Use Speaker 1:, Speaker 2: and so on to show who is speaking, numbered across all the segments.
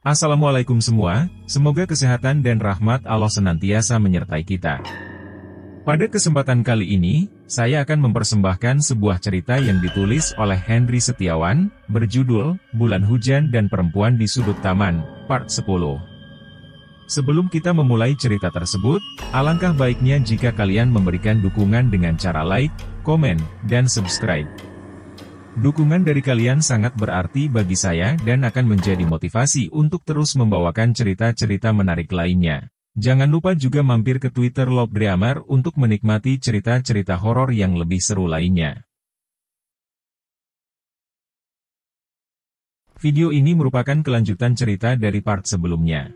Speaker 1: Assalamualaikum semua, semoga kesehatan dan rahmat Allah senantiasa menyertai kita. Pada kesempatan kali ini, saya akan mempersembahkan sebuah cerita yang ditulis oleh Henry Setiawan, berjudul, Bulan Hujan dan Perempuan di Sudut Taman, Part 10. Sebelum kita memulai cerita tersebut, alangkah baiknya jika kalian memberikan dukungan dengan cara like, komen, dan subscribe. Dukungan dari kalian sangat berarti bagi saya dan akan menjadi motivasi untuk terus membawakan cerita-cerita menarik lainnya. Jangan lupa juga mampir ke Twitter Lobdreamer untuk menikmati cerita-cerita horor yang lebih seru lainnya. Video ini merupakan kelanjutan cerita dari part sebelumnya.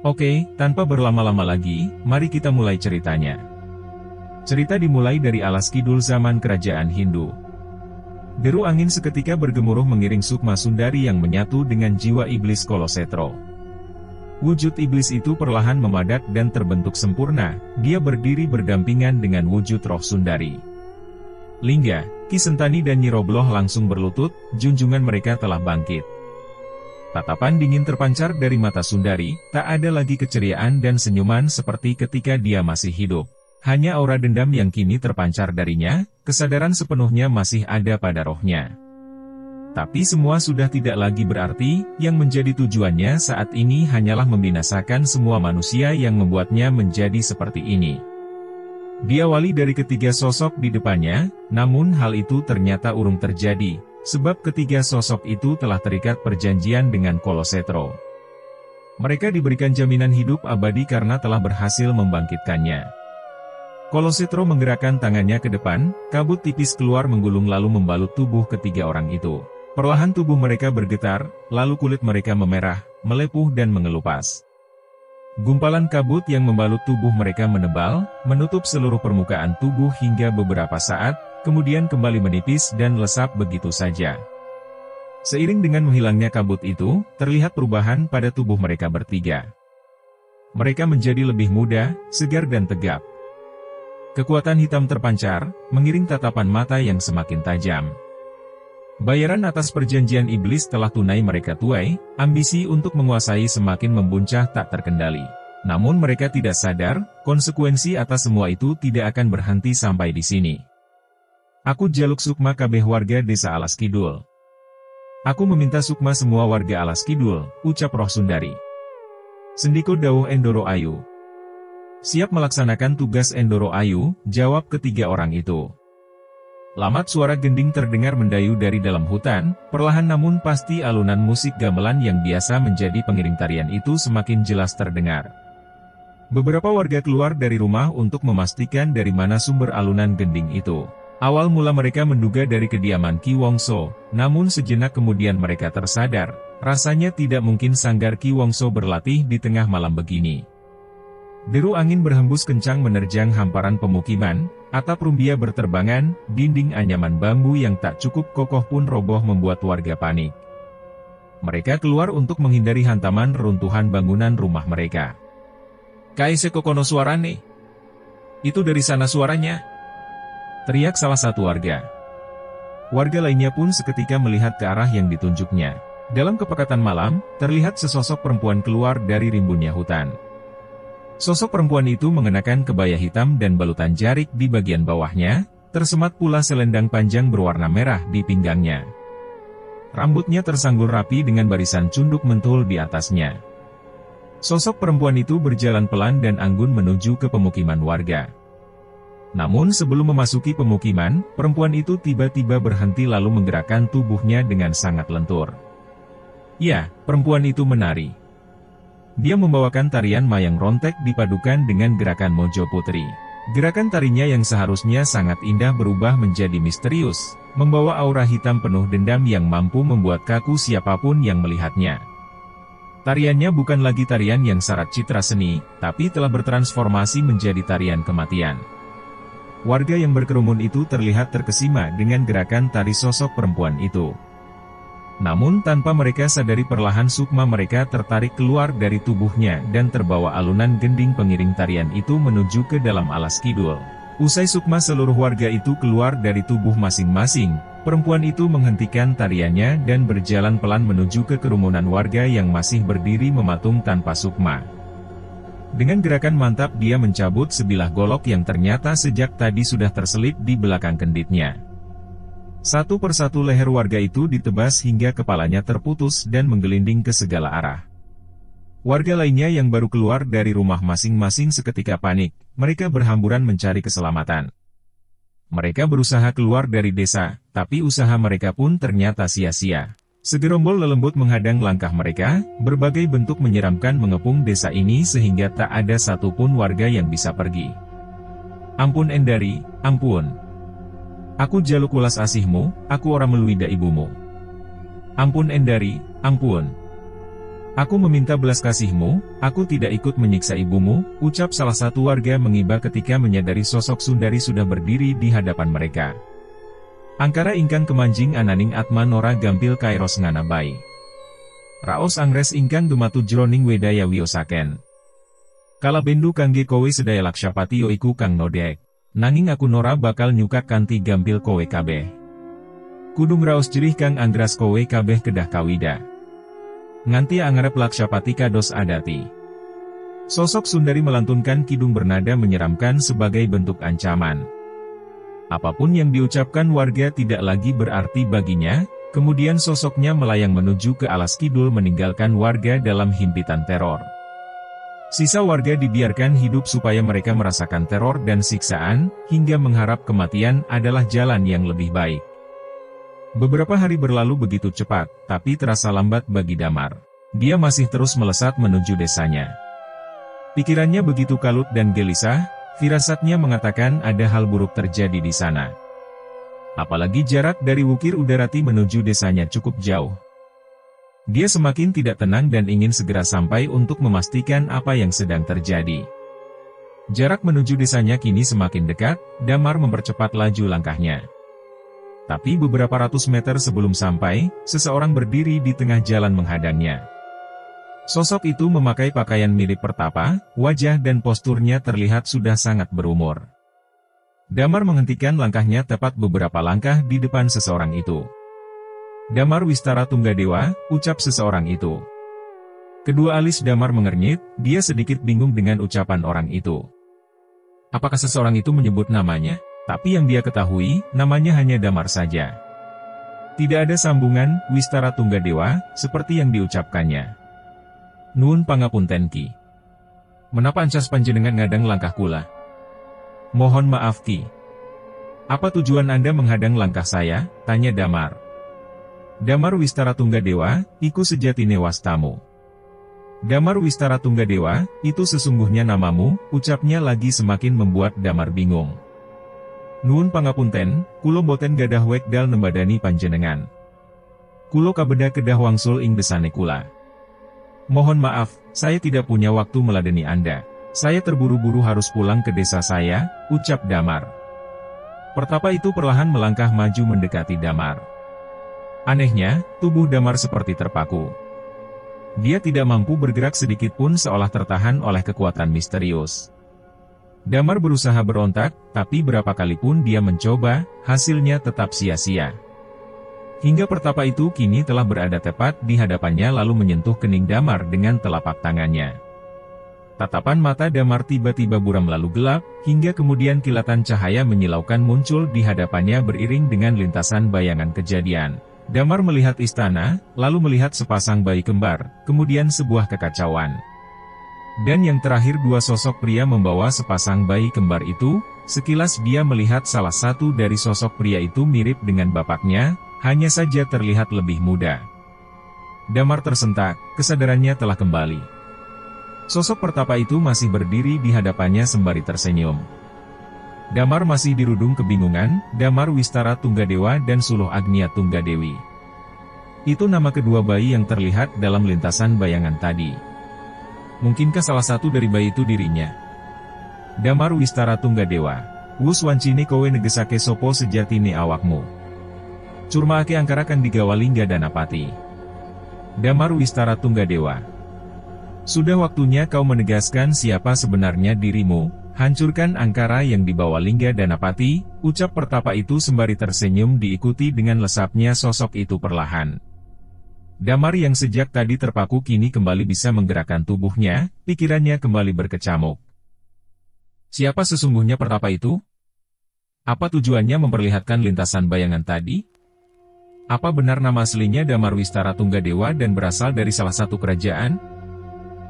Speaker 1: Oke, tanpa berlama-lama lagi, mari kita mulai ceritanya. Cerita dimulai dari alas kidul zaman kerajaan Hindu. Deru angin seketika bergemuruh mengiring Sukma Sundari yang menyatu dengan jiwa iblis Kolosetro. Wujud iblis itu perlahan memadat dan terbentuk sempurna, dia berdiri berdampingan dengan wujud roh Sundari. Lingga, Ki Sentani dan Nyi Robloh langsung berlutut, junjungan mereka telah bangkit. Tatapan dingin terpancar dari mata Sundari, tak ada lagi keceriaan dan senyuman seperti ketika dia masih hidup. Hanya aura dendam yang kini terpancar darinya, kesadaran sepenuhnya masih ada pada rohnya. Tapi semua sudah tidak lagi berarti, yang menjadi tujuannya saat ini hanyalah membinasakan semua manusia yang membuatnya menjadi seperti ini. Diawali dari ketiga sosok di depannya, namun hal itu ternyata urung terjadi, sebab ketiga sosok itu telah terikat perjanjian dengan Kolosetro. Mereka diberikan jaminan hidup abadi karena telah berhasil membangkitkannya. Kolosetro menggerakkan tangannya ke depan, kabut tipis keluar menggulung lalu membalut tubuh ketiga orang itu. Perlahan tubuh mereka bergetar, lalu kulit mereka memerah, melepuh dan mengelupas. Gumpalan kabut yang membalut tubuh mereka menebal, menutup seluruh permukaan tubuh hingga beberapa saat, kemudian kembali menipis dan lesap begitu saja. Seiring dengan menghilangnya kabut itu, terlihat perubahan pada tubuh mereka bertiga. Mereka menjadi lebih muda, segar dan tegap. Kekuatan hitam terpancar, mengiring tatapan mata yang semakin tajam. Bayaran atas perjanjian iblis telah tunai mereka tuai, ambisi untuk menguasai semakin membuncah tak terkendali. Namun mereka tidak sadar, konsekuensi atas semua itu tidak akan berhenti sampai di sini. Aku jaluk Sukma kabeh warga desa Alas Kidul. Aku meminta Sukma semua warga Alas Kidul, ucap roh Sundari. Sendiko dawuh Endoro Ayu. Siap melaksanakan tugas Endoro Ayu, jawab ketiga orang itu. Lamat suara gending terdengar mendayu dari dalam hutan, perlahan namun pasti alunan musik gamelan yang biasa menjadi pengiring tarian itu semakin jelas terdengar. Beberapa warga keluar dari rumah untuk memastikan dari mana sumber alunan gending itu. Awal mula mereka menduga dari kediaman Ki Wongso, namun sejenak kemudian mereka tersadar, rasanya tidak mungkin sanggar Ki Wongso berlatih di tengah malam begini. Deru angin berhembus kencang menerjang hamparan pemukiman, atap rumbia berterbangan, dinding anyaman bambu yang tak cukup kokoh pun roboh membuat warga panik. Mereka keluar untuk menghindari hantaman reruntuhan bangunan rumah mereka. "Kaise kokono suarane? Itu dari sana suaranya!" teriak salah satu warga. Warga lainnya pun seketika melihat ke arah yang ditunjuknya. Dalam kepekatan malam, terlihat sesosok perempuan keluar dari rimbunnya hutan. Sosok perempuan itu mengenakan kebaya hitam dan balutan jarik di bagian bawahnya, tersemat pula selendang panjang berwarna merah di pinggangnya. Rambutnya tersanggul rapi dengan barisan cunduk mentul di atasnya. Sosok perempuan itu berjalan pelan dan anggun menuju ke pemukiman warga. Namun sebelum memasuki pemukiman, perempuan itu tiba-tiba berhenti lalu menggerakkan tubuhnya dengan sangat lentur. Ya, perempuan itu menari. Dia membawakan tarian mayang rontek dipadukan dengan gerakan Mojo Putri. Gerakan tarinya yang seharusnya sangat indah berubah menjadi misterius, membawa aura hitam penuh dendam yang mampu membuat kaku siapapun yang melihatnya. Tariannya bukan lagi tarian yang syarat citra seni, tapi telah bertransformasi menjadi tarian kematian. Warga yang berkerumun itu terlihat terkesima dengan gerakan tari sosok perempuan itu. Namun tanpa mereka sadari perlahan sukma mereka tertarik keluar dari tubuhnya dan terbawa alunan gending pengiring tarian itu menuju ke dalam alas kidul. Usai sukma seluruh warga itu keluar dari tubuh masing-masing, Perempuan itu menghentikan tariannya dan berjalan pelan menuju ke kerumunan warga yang masih berdiri mematung tanpa sukma. Dengan gerakan mantap dia mencabut sebilah golok yang ternyata sejak tadi sudah terselip di belakang kenditnya. Satu persatu leher warga itu ditebas hingga kepalanya terputus dan menggelinding ke segala arah. Warga lainnya yang baru keluar dari rumah masing-masing seketika panik, mereka berhamburan mencari keselamatan. Mereka berusaha keluar dari desa, tapi usaha mereka pun ternyata sia-sia. Segerombol lelembut menghadang langkah mereka, berbagai bentuk menyeramkan mengepung desa ini sehingga tak ada satupun warga yang bisa pergi. Ampun Endari, ampun. Aku jaluk ulas asihmu, aku ora meluida ibumu. Ampun Endari, ampun. Aku meminta belas kasihmu, aku tidak ikut menyiksa ibumu, ucap salah satu warga mengiba ketika menyadari sosok Sundari sudah berdiri di hadapan mereka. Angkara ingkang kemanjing ananing atma nora gampil kairos nganabai. Raos angres ingkang dumatu jroning wedaya wiosaken. Kala bendu kangge kowe sedaya laksyapati yoiku kang nodek. Nanging aku nora bakal nyukak kanthi gampil kowe kabeh. Kudung raos jerih kang anggras kowe kabeh kedah kawida. Nganti angarep laksyapati kados adati. Sosok Sundari melantunkan kidung bernada menyeramkan sebagai bentuk ancaman. Apapun yang diucapkan warga tidak lagi berarti baginya, kemudian sosoknya melayang menuju ke alas kidul meninggalkan warga dalam himpitan teror. Sisa warga dibiarkan hidup supaya mereka merasakan teror dan siksaan, hingga mengharap kematian adalah jalan yang lebih baik. Beberapa hari berlalu begitu cepat, tapi terasa lambat bagi Damar. Dia masih terus melesat menuju desanya. Pikirannya begitu kalut dan gelisah, firasatnya mengatakan ada hal buruk terjadi di sana. Apalagi jarak dari Wukir Udarati menuju desanya cukup jauh. Dia semakin tidak tenang dan ingin segera sampai untuk memastikan apa yang sedang terjadi. Jarak menuju desanya kini semakin dekat, Damar mempercepat laju langkahnya. Tapi beberapa ratus meter sebelum sampai, seseorang berdiri di tengah jalan menghadangnya. Sosok itu memakai pakaian mirip pertapa, wajah dan posturnya terlihat sudah sangat berumur. Damar menghentikan langkahnya tepat beberapa langkah di depan seseorang itu. Damar Wistara Tunggadewa, ucap seseorang itu. Kedua alis Damar mengernyit, dia sedikit bingung dengan ucapan orang itu. Apakah seseorang itu menyebut namanya? Tapi yang dia ketahui, namanya hanya Damar saja. Tidak ada sambungan, Wistara Tunggadewa, seperti yang diucapkannya. Nuwun pangapunten Ki. Menapa ancas panjenengan ngadang langkah kula? Mohon maaf Ki. Apa tujuan Anda menghadang langkah saya? Tanya Damar. Damar Wistara Tunggadewa, iku sejatine wastamu. Damar Wistara Tunggadewa, itu sesungguhnya namamu, ucapnya lagi semakin membuat Damar bingung. Nuwun pangapunten, kulo boten gadah wekdal nembadani panjenengan. Kulo kabeda kedah wangsul ing desane kula. Mohon maaf, saya tidak punya waktu meladeni Anda. Saya terburu-buru harus pulang ke desa saya, ucap Damar. Pertapa itu perlahan melangkah maju mendekati Damar. Anehnya, tubuh Damar seperti terpaku. Dia tidak mampu bergerak sedikit pun seolah tertahan oleh kekuatan misterius. Damar berusaha berontak, tapi berapa kali pun dia mencoba, hasilnya tetap sia-sia. Hingga pertapa itu kini telah berada tepat di hadapannya lalu menyentuh kening Damar dengan telapak tangannya. Tatapan mata Damar tiba-tiba buram lalu gelap, hingga kemudian kilatan cahaya menyilaukan muncul di hadapannya beriring dengan lintasan bayangan kejadian. Damar melihat istana, lalu melihat sepasang bayi kembar, kemudian sebuah kekacauan. Dan yang terakhir dua sosok pria membawa sepasang bayi kembar itu, sekilas dia melihat salah satu dari sosok pria itu mirip dengan bapaknya, hanya saja terlihat lebih muda. Damar tersentak, kesadarannya telah kembali. Sosok pertapa itu masih berdiri di hadapannya sembari tersenyum. Damar masih dirudung kebingungan, Damar Wistara Tunggadewa dan Suluh Agnia Tunggadewi. Itu nama kedua bayi yang terlihat dalam lintasan bayangan tadi. Mungkinkah salah satu dari bayi itu dirinya? Damar Wistara Tunggadewa, wus wancine kowe negesake sopo sejatine awakmu. Curmaake angkara kang digawa Lingga Danapati. Damar Wistara Tunggadewa. Sudah waktunya kau menegaskan siapa sebenarnya dirimu, Hancurkan angkara yang dibawa Lingga Danapati, ucap pertapa itu sembari tersenyum diikuti dengan lesapnya sosok itu perlahan. Damar yang sejak tadi terpaku kini kembali bisa menggerakkan tubuhnya, pikirannya kembali berkecamuk. Siapa sesungguhnya pertapa itu? Apa tujuannya memperlihatkan lintasan bayangan tadi? Apa benar nama aslinya Damar Wistara Tunggadewa dan berasal dari salah satu kerajaan?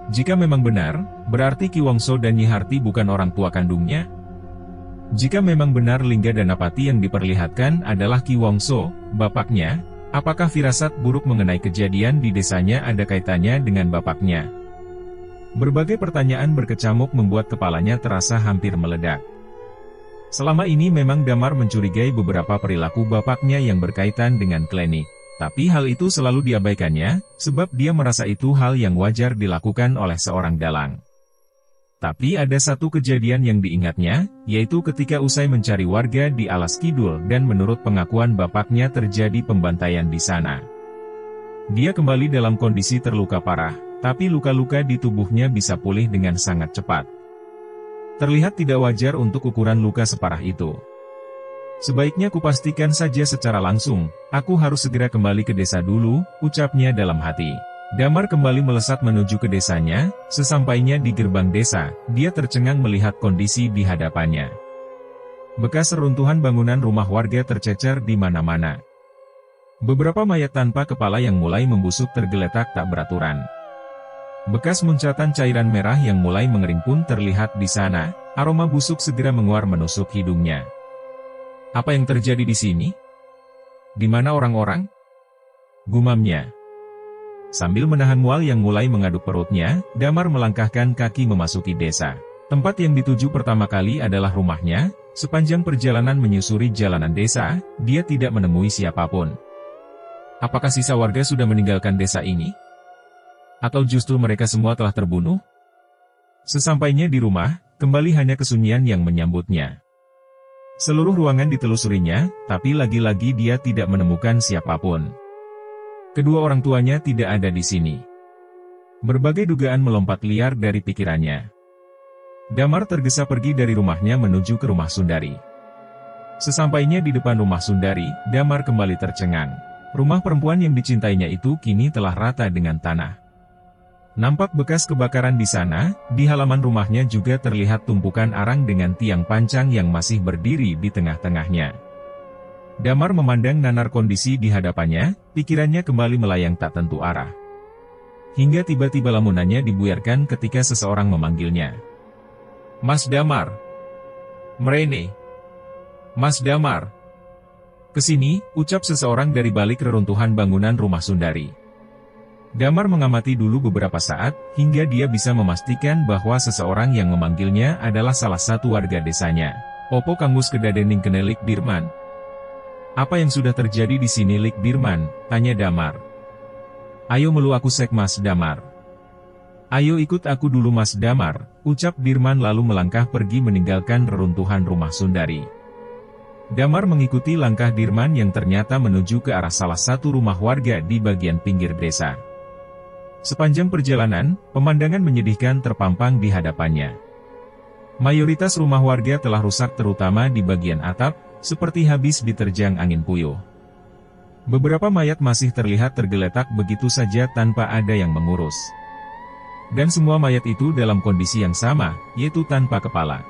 Speaker 1: Jika memang benar, berarti Ki Wongso dan Nyi Harti bukan orang tua kandungnya? Jika memang benar Lingga Danapati yang diperlihatkan adalah Ki Wongso, bapaknya, apakah firasat buruk mengenai kejadian di desanya ada kaitannya dengan bapaknya? Berbagai pertanyaan berkecamuk membuat kepalanya terasa hampir meledak. Selama ini memang Damar mencurigai beberapa perilaku bapaknya yang berkaitan dengan klinik. Tapi hal itu selalu diabaikannya, sebab dia merasa itu hal yang wajar dilakukan oleh seorang dalang. Tapi ada satu kejadian yang diingatnya, yaitu ketika usai mencari warga di Alas Kidul dan menurut pengakuan bapaknya terjadi pembantaian di sana. Dia kembali dalam kondisi terluka parah, tapi luka-luka di tubuhnya bisa pulih dengan sangat cepat. Terlihat tidak wajar untuk ukuran luka separah itu. Sebaiknya kupastikan saja secara langsung, aku harus segera kembali ke desa dulu, ucapnya dalam hati. Damar kembali melesat menuju ke desanya, sesampainya di gerbang desa, dia tercengang melihat kondisi di hadapannya. Bekas reruntuhan bangunan rumah warga tercecer di mana-mana. Beberapa mayat tanpa kepala yang mulai membusuk tergeletak tak beraturan. Bekas muncatan cairan merah yang mulai mengering pun terlihat di sana, aroma busuk segera menguar menusuk hidungnya. Apa yang terjadi di sini? Di mana orang-orang? Gumamnya. Sambil menahan mual yang mulai mengaduk perutnya, Damar melangkahkan kaki memasuki desa. Tempat yang dituju pertama kali adalah rumahnya. Sepanjang perjalanan menyusuri jalanan desa, dia tidak menemui siapapun. Apakah sisa warga sudah meninggalkan desa ini? Atau justru mereka semua telah terbunuh? Sesampainya di rumah, kembali hanya kesunyian yang menyambutnya. Seluruh ruangan ditelusurinya, tapi lagi-lagi dia tidak menemukan siapapun. Kedua orang tuanya tidak ada di sini. Berbagai dugaan melompat liar dari pikirannya. Damar tergesa pergi dari rumahnya menuju ke rumah Sundari. Sesampainya di depan rumah Sundari, Damar kembali tercengang. Rumah perempuan yang dicintainya itu kini telah rata dengan tanah. Nampak bekas kebakaran di sana, di halaman rumahnya juga terlihat tumpukan arang dengan tiang pancang yang masih berdiri di tengah-tengahnya. Damar memandang nanar kondisi di hadapannya, pikirannya kembali melayang tak tentu arah. Hingga tiba-tiba lamunannya dibuyarkan ketika seseorang memanggilnya. Mas Damar! Merene! Mas Damar! Kesini, ucap seseorang dari balik reruntuhan bangunan rumah Sundari. Damar mengamati dulu beberapa saat, hingga dia bisa memastikan bahwa seseorang yang memanggilnya adalah salah satu warga desanya. Opo Kangus Kedadening Kenelik Dirman. Apa yang sudah terjadi di sini Lik Dirman? Tanya Damar. Ayo melu aku sek Mas Damar. Ayo ikut aku dulu Mas Damar, ucap Dirman lalu melangkah pergi meninggalkan reruntuhan rumah Sundari. Damar mengikuti langkah Dirman yang ternyata menuju ke arah salah satu rumah warga di bagian pinggir desa. Sepanjang perjalanan, pemandangan menyedihkan terpampang di hadapannya. Mayoritas rumah warga telah rusak terutama di bagian atap, seperti habis diterjang angin puyuh. Beberapa mayat masih terlihat tergeletak begitu saja tanpa ada yang mengurus. Dan semua mayat itu dalam kondisi yang sama, yaitu tanpa kepala.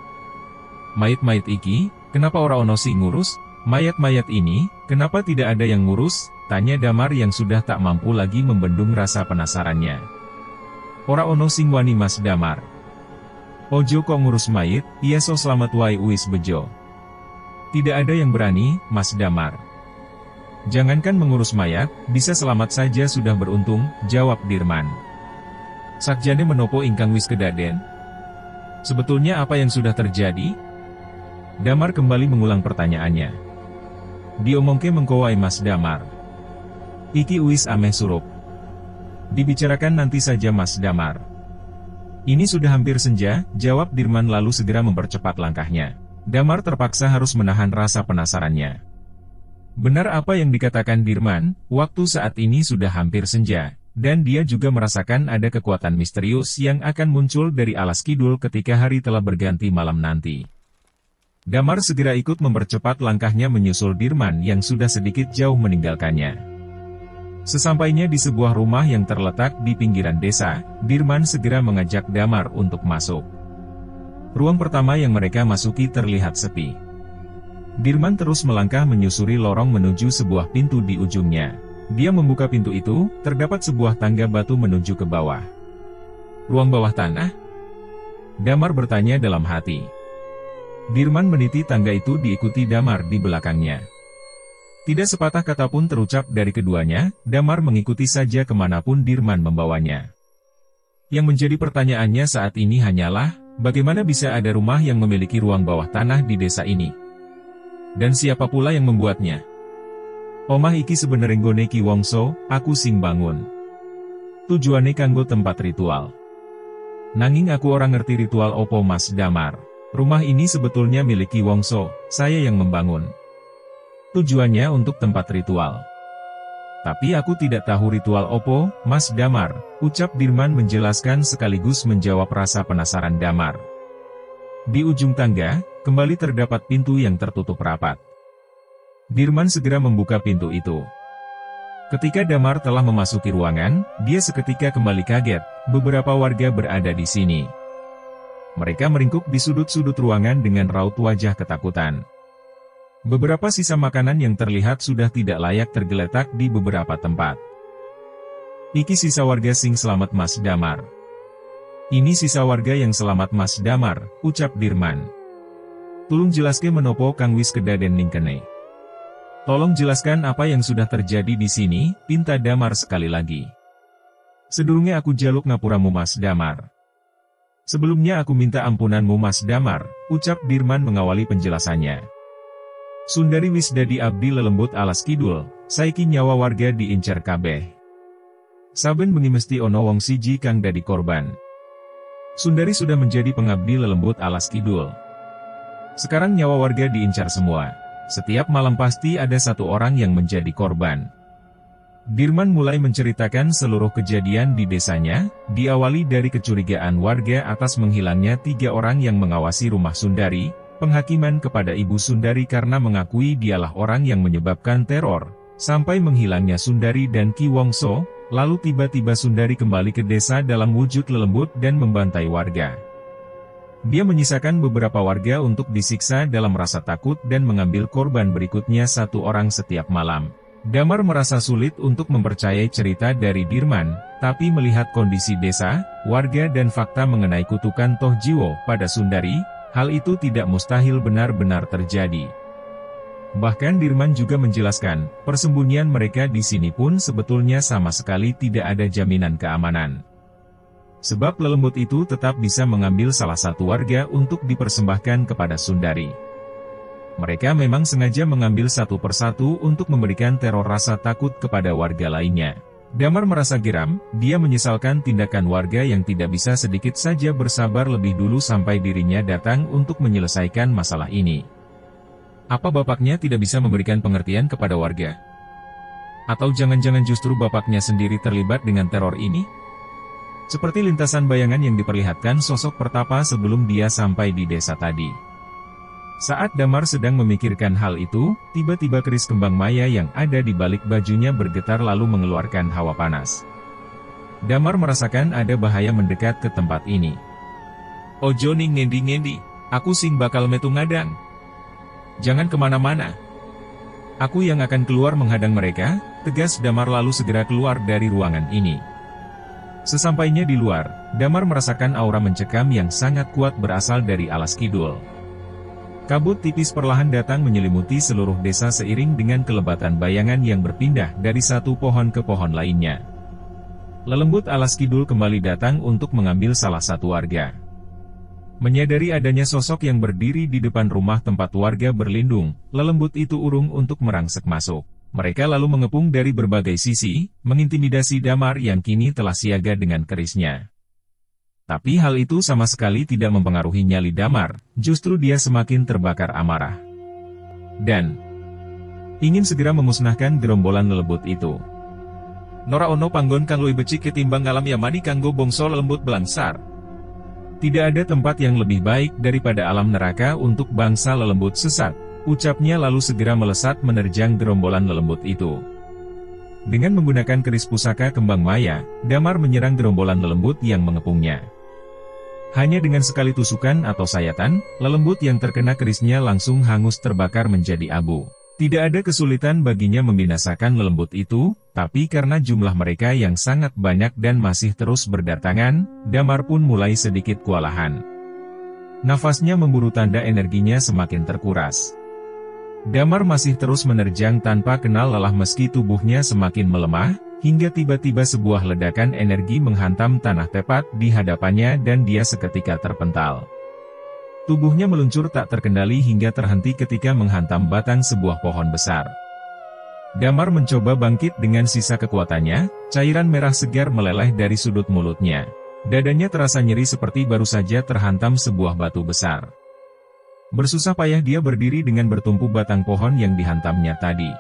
Speaker 1: Mayat-mayat iki, kenapa ora ono sing ngurus? Mayat-mayat ini, kenapa tidak ada yang ngurus? Tanya Damar yang sudah tak mampu lagi membendung rasa penasarannya. Ora ono sing wani Mas Damar. Ojo kok ngurus mayit, iya so selamat wae wis bejo. Tidak ada yang berani, Mas Damar. Jangankan mengurus mayat, bisa selamat saja sudah beruntung, jawab Dirman. Sakjane menopo ingkang wis kedaden. Sebetulnya apa yang sudah terjadi? Damar kembali mengulang pertanyaannya. Diomongke mengkowai Mas Damar. Iki wis ameh surup. Dibicarakan nanti saja Mas Damar. Ini sudah hampir senja, jawab Dirman lalu segera mempercepat langkahnya. Damar terpaksa harus menahan rasa penasarannya. Benar apa yang dikatakan Dirman, waktu saat ini sudah hampir senja. dan dia juga merasakan ada kekuatan misterius yang akan muncul dari alas kidul ketika hari telah berganti malam nanti. Damar segera ikut mempercepat langkahnya menyusul Dirman yang sudah sedikit jauh meninggalkannya. Sesampainya di sebuah rumah yang terletak di pinggiran desa, Dirman segera mengajak Damar untuk masuk. Ruang pertama yang mereka masuki terlihat sepi. Dirman terus melangkah menyusuri lorong menuju sebuah pintu di ujungnya. Dia membuka pintu itu, terdapat sebuah tangga batu menuju ke bawah. Ruang bawah tanah? Damar bertanya dalam hati. Dirman meniti tangga itu diikuti Damar di belakangnya. Tidak sepatah kata pun terucap dari keduanya, Damar mengikuti saja kemanapun Dirman membawanya. Yang menjadi pertanyaannya saat ini hanyalah, bagaimana bisa ada rumah yang memiliki ruang bawah tanah di desa ini? Dan siapa pula yang membuatnya? Omah iki sebenarnya nggone Ki Wongso, aku sing bangun. Tujuane kanggo tempat ritual. Nanging aku orang ngerti ritual opo Mas Damar. Rumah ini sebetulnya milik Ki Wongso, saya yang membangun. Tujuannya untuk tempat ritual. Tapi aku tidak tahu ritual opo, Mas Damar, ucap Dirman menjelaskan sekaligus menjawab rasa penasaran Damar. Di ujung tangga, kembali terdapat pintu yang tertutup rapat. Dirman segera membuka pintu itu. Ketika Damar telah memasuki ruangan, dia seketika kembali kaget, beberapa warga berada di sini. Mereka meringkuk di sudut-sudut ruangan dengan raut wajah ketakutan. Beberapa sisa makanan yang terlihat sudah tidak layak tergeletak di beberapa tempat. Iki sisa warga sing selamat Mas Damar. Ini sisa warga yang selamat Mas Damar, ucap Dirman. Tulung jelaske menopo kang wis kedaden ning kene. Tolong jelaskan apa yang sudah terjadi di sini, pinta Damar sekali lagi. Sedurunge aku jaluk ngapuramu Mas Damar. Sebelumnya aku minta ampunanmu Mas Damar, ucap Dirman mengawali penjelasannya. Sundari wis dadi abdi lelembut alas kidul, saiki nyawa warga diincar kabeh. Saben bengi mesti ono wong siji kang dadi korban. Sundari sudah menjadi pengabdi lelembut alas kidul. Sekarang nyawa warga diincar semua. Setiap malam pasti ada satu orang yang menjadi korban. Dirman mulai menceritakan seluruh kejadian di desanya, diawali dari kecurigaan warga atas menghilangnya 3 orang yang mengawasi rumah Sundari, penghakiman kepada Ibu Sundari karena mengakui dialah orang yang menyebabkan teror, sampai menghilangnya Sundari dan Ki Wongso, lalu tiba-tiba Sundari kembali ke desa dalam wujud lelembut dan membantai warga. Dia menyisakan beberapa warga untuk disiksa dalam rasa takut dan mengambil korban berikutnya 1 orang setiap malam. Damar merasa sulit untuk mempercayai cerita dari Dirman, tapi melihat kondisi desa, warga dan fakta mengenai kutukan Toh Jiwo pada Sundari, hal itu tidak mustahil benar-benar terjadi. Bahkan Dirman juga menjelaskan, persembunyian mereka di sini pun sebetulnya sama sekali tidak ada jaminan keamanan. Sebab lelembut itu tetap bisa mengambil salah satu warga untuk dipersembahkan kepada Sundari. Mereka memang sengaja mengambil satu persatu untuk memberikan teror rasa takut kepada warga lainnya. Damar merasa geram, dia menyesalkan tindakan warga yang tidak bisa sedikit saja bersabar lebih dulu sampai dirinya datang untuk menyelesaikan masalah ini. Apa bapaknya tidak bisa memberikan pengertian kepada warga? Atau jangan-jangan justru bapaknya sendiri terlibat dengan teror ini? Seperti lintasan bayangan yang diperlihatkan sosok Pertapa sebelum dia sampai di desa tadi. Saat Damar sedang memikirkan hal itu, tiba-tiba keris kembang maya yang ada di balik bajunya bergetar lalu mengeluarkan hawa panas. Damar merasakan ada bahaya mendekat ke tempat ini. Ojo ning ngendi-ngendi, aku sing bakal metu ngadang. Jangan kemana-mana. Aku yang akan keluar menghadang mereka, tegas Damar lalu segera keluar dari ruangan ini. Sesampainya di luar, Damar merasakan aura mencekam yang sangat kuat berasal dari alas kidul. Kabut tipis perlahan datang menyelimuti seluruh desa seiring dengan kelebatan bayangan yang berpindah dari satu pohon ke pohon lainnya. Lelembut alas kidul kembali datang untuk mengambil salah satu warga. Menyadari adanya sosok yang berdiri di depan rumah tempat warga berlindung, lelembut itu urung untuk merangsek masuk. Mereka lalu mengepung dari berbagai sisi, mengintimidasi Damar yang kini telah siaga dengan kerisnya. Tapi hal itu sama sekali tidak mempengaruhi nyali Damar, justru dia semakin terbakar amarah. Dan ingin segera memusnahkan gerombolan lelembut itu. Nora ono panggon kang luwih becik ketimbang alam yamani kanggo bangsa lelembut belangsar. Tidak ada tempat yang lebih baik daripada alam neraka untuk bangsa lelembut sesat, ucapnya lalu segera melesat menerjang gerombolan lelembut itu. Dengan menggunakan keris pusaka kembang maya, Damar menyerang gerombolan lelembut yang mengepungnya. Hanya dengan sekali tusukan atau sayatan, lelembut yang terkena kerisnya langsung hangus terbakar menjadi abu. Tidak ada kesulitan baginya membinasakan lelembut itu, tapi karena jumlah mereka yang sangat banyak dan masih terus berdatangan, Damar pun mulai sedikit kewalahan. Nafasnya memburu tanda energinya semakin terkuras. Damar masih terus menerjang tanpa kenal lelah meski tubuhnya semakin melemah, hingga tiba-tiba sebuah ledakan energi menghantam tanah tepat di hadapannya dan dia seketika terpental. Tubuhnya meluncur tak terkendali hingga terhenti ketika menghantam batang sebuah pohon besar. Damar mencoba bangkit dengan sisa kekuatannya, cairan merah segar meleleh dari sudut mulutnya. Dadanya terasa nyeri seperti baru saja terhantam sebuah batu besar. Bersusah payah dia berdiri dengan bertumpu batang pohon yang dihantamnya tadi.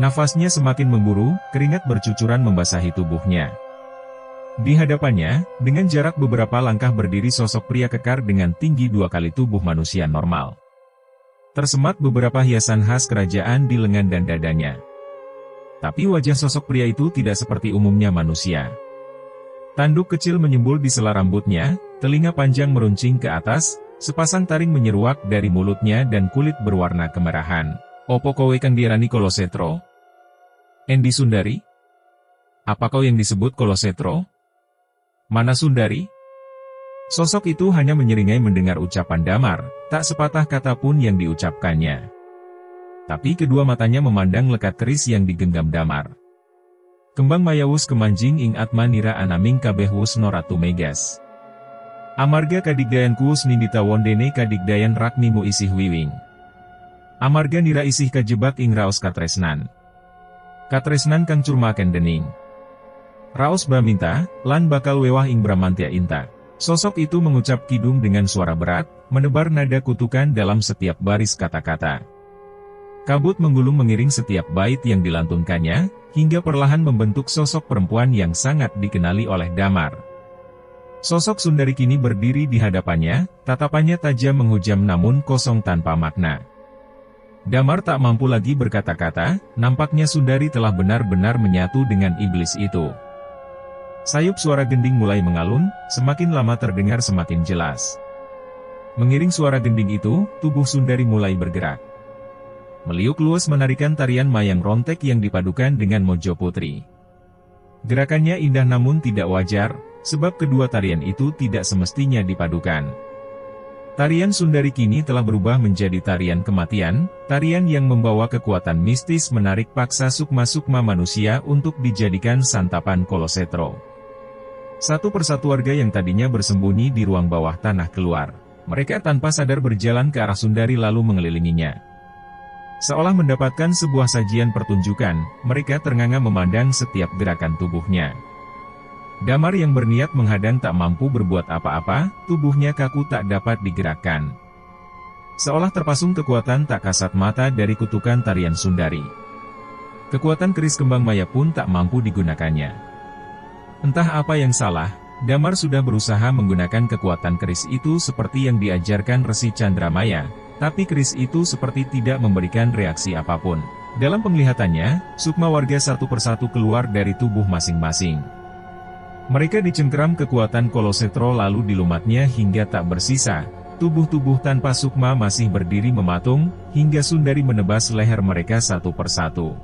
Speaker 1: Nafasnya semakin memburu, keringat bercucuran membasahi tubuhnya. Di hadapannya, dengan jarak beberapa langkah berdiri sosok pria kekar dengan tinggi 2 kali tubuh manusia normal. Tersemat beberapa hiasan khas kerajaan di lengan dan dadanya. Tapi wajah sosok pria itu tidak seperti umumnya manusia. Tanduk kecil menyembul di sela rambutnya, telinga panjang meruncing ke atas, sepasang taring menyeruak dari mulutnya dan kulit berwarna kemerahan. Opo kowe kang diarani Kolosetro? Endi Sundari? Apa kau yang disebut Kolosetro? Mana Sundari? Sosok itu hanya menyeringai mendengar ucapan Damar, tak sepatah kata pun yang diucapkannya. Tapi kedua matanya memandang lekat keris yang digenggam Damar. Kembang mayawus kemanjing ing atma nira anaming kabehwus noratu megas. Amarga kadigdayan kuus nindita wondene kadigdayan rakmimu isih wiwing. Amarga nira isih kajebak ing raos katresnan. Katresnan kang curmaken dening. Raos baminta, lan bakal wewah ing Bramantya inta. Sosok itu mengucap kidung dengan suara berat, menebar nada kutukan dalam setiap baris kata-kata. Kabut menggulung mengiring setiap bait yang dilantunkannya, hingga perlahan membentuk sosok perempuan yang sangat dikenali oleh Damar. Sosok Sundari kini berdiri di hadapannya, tatapannya tajam menghujam namun kosong tanpa makna. Damar tak mampu lagi berkata-kata, nampaknya Sundari telah benar-benar menyatu dengan iblis itu. Sayup suara gending mulai mengalun, semakin lama terdengar semakin jelas. Mengiring suara gending itu, tubuh Sundari mulai bergerak. Meliuk luas menarikan tarian mayang rontek yang dipadukan dengan Mojo Putri. Gerakannya indah namun tidak wajar, sebab kedua tarian itu tidak semestinya dipadukan. Tarian Sundari kini telah berubah menjadi tarian kematian, tarian yang membawa kekuatan mistis menarik paksa sukma-sukma manusia untuk dijadikan santapan Kolosetro. Satu persatu warga yang tadinya bersembunyi di ruang bawah tanah keluar. Mereka tanpa sadar berjalan ke arah Sundari lalu mengelilinginya. Seolah mendapatkan sebuah sajian pertunjukan, mereka ternganga memandang setiap gerakan tubuhnya. Damar yang berniat menghadang tak mampu berbuat apa-apa, tubuhnya kaku tak dapat digerakkan. Seolah terpasung kekuatan tak kasat mata dari kutukan tarian Sundari. Kekuatan keris kembang maya pun tak mampu digunakannya. Entah apa yang salah, Damar sudah berusaha menggunakan kekuatan keris itu seperti yang diajarkan Resi Chandramaya, tapi keris itu seperti tidak memberikan reaksi apapun. Dalam penglihatannya, sukma warga satu persatu keluar dari tubuh masing-masing. Mereka dicengkeram kekuatan Kolosetro lalu dilumatnya hingga tak bersisa, tubuh-tubuh tanpa sukma masih berdiri mematung, hingga Sundari menebas leher mereka satu persatu.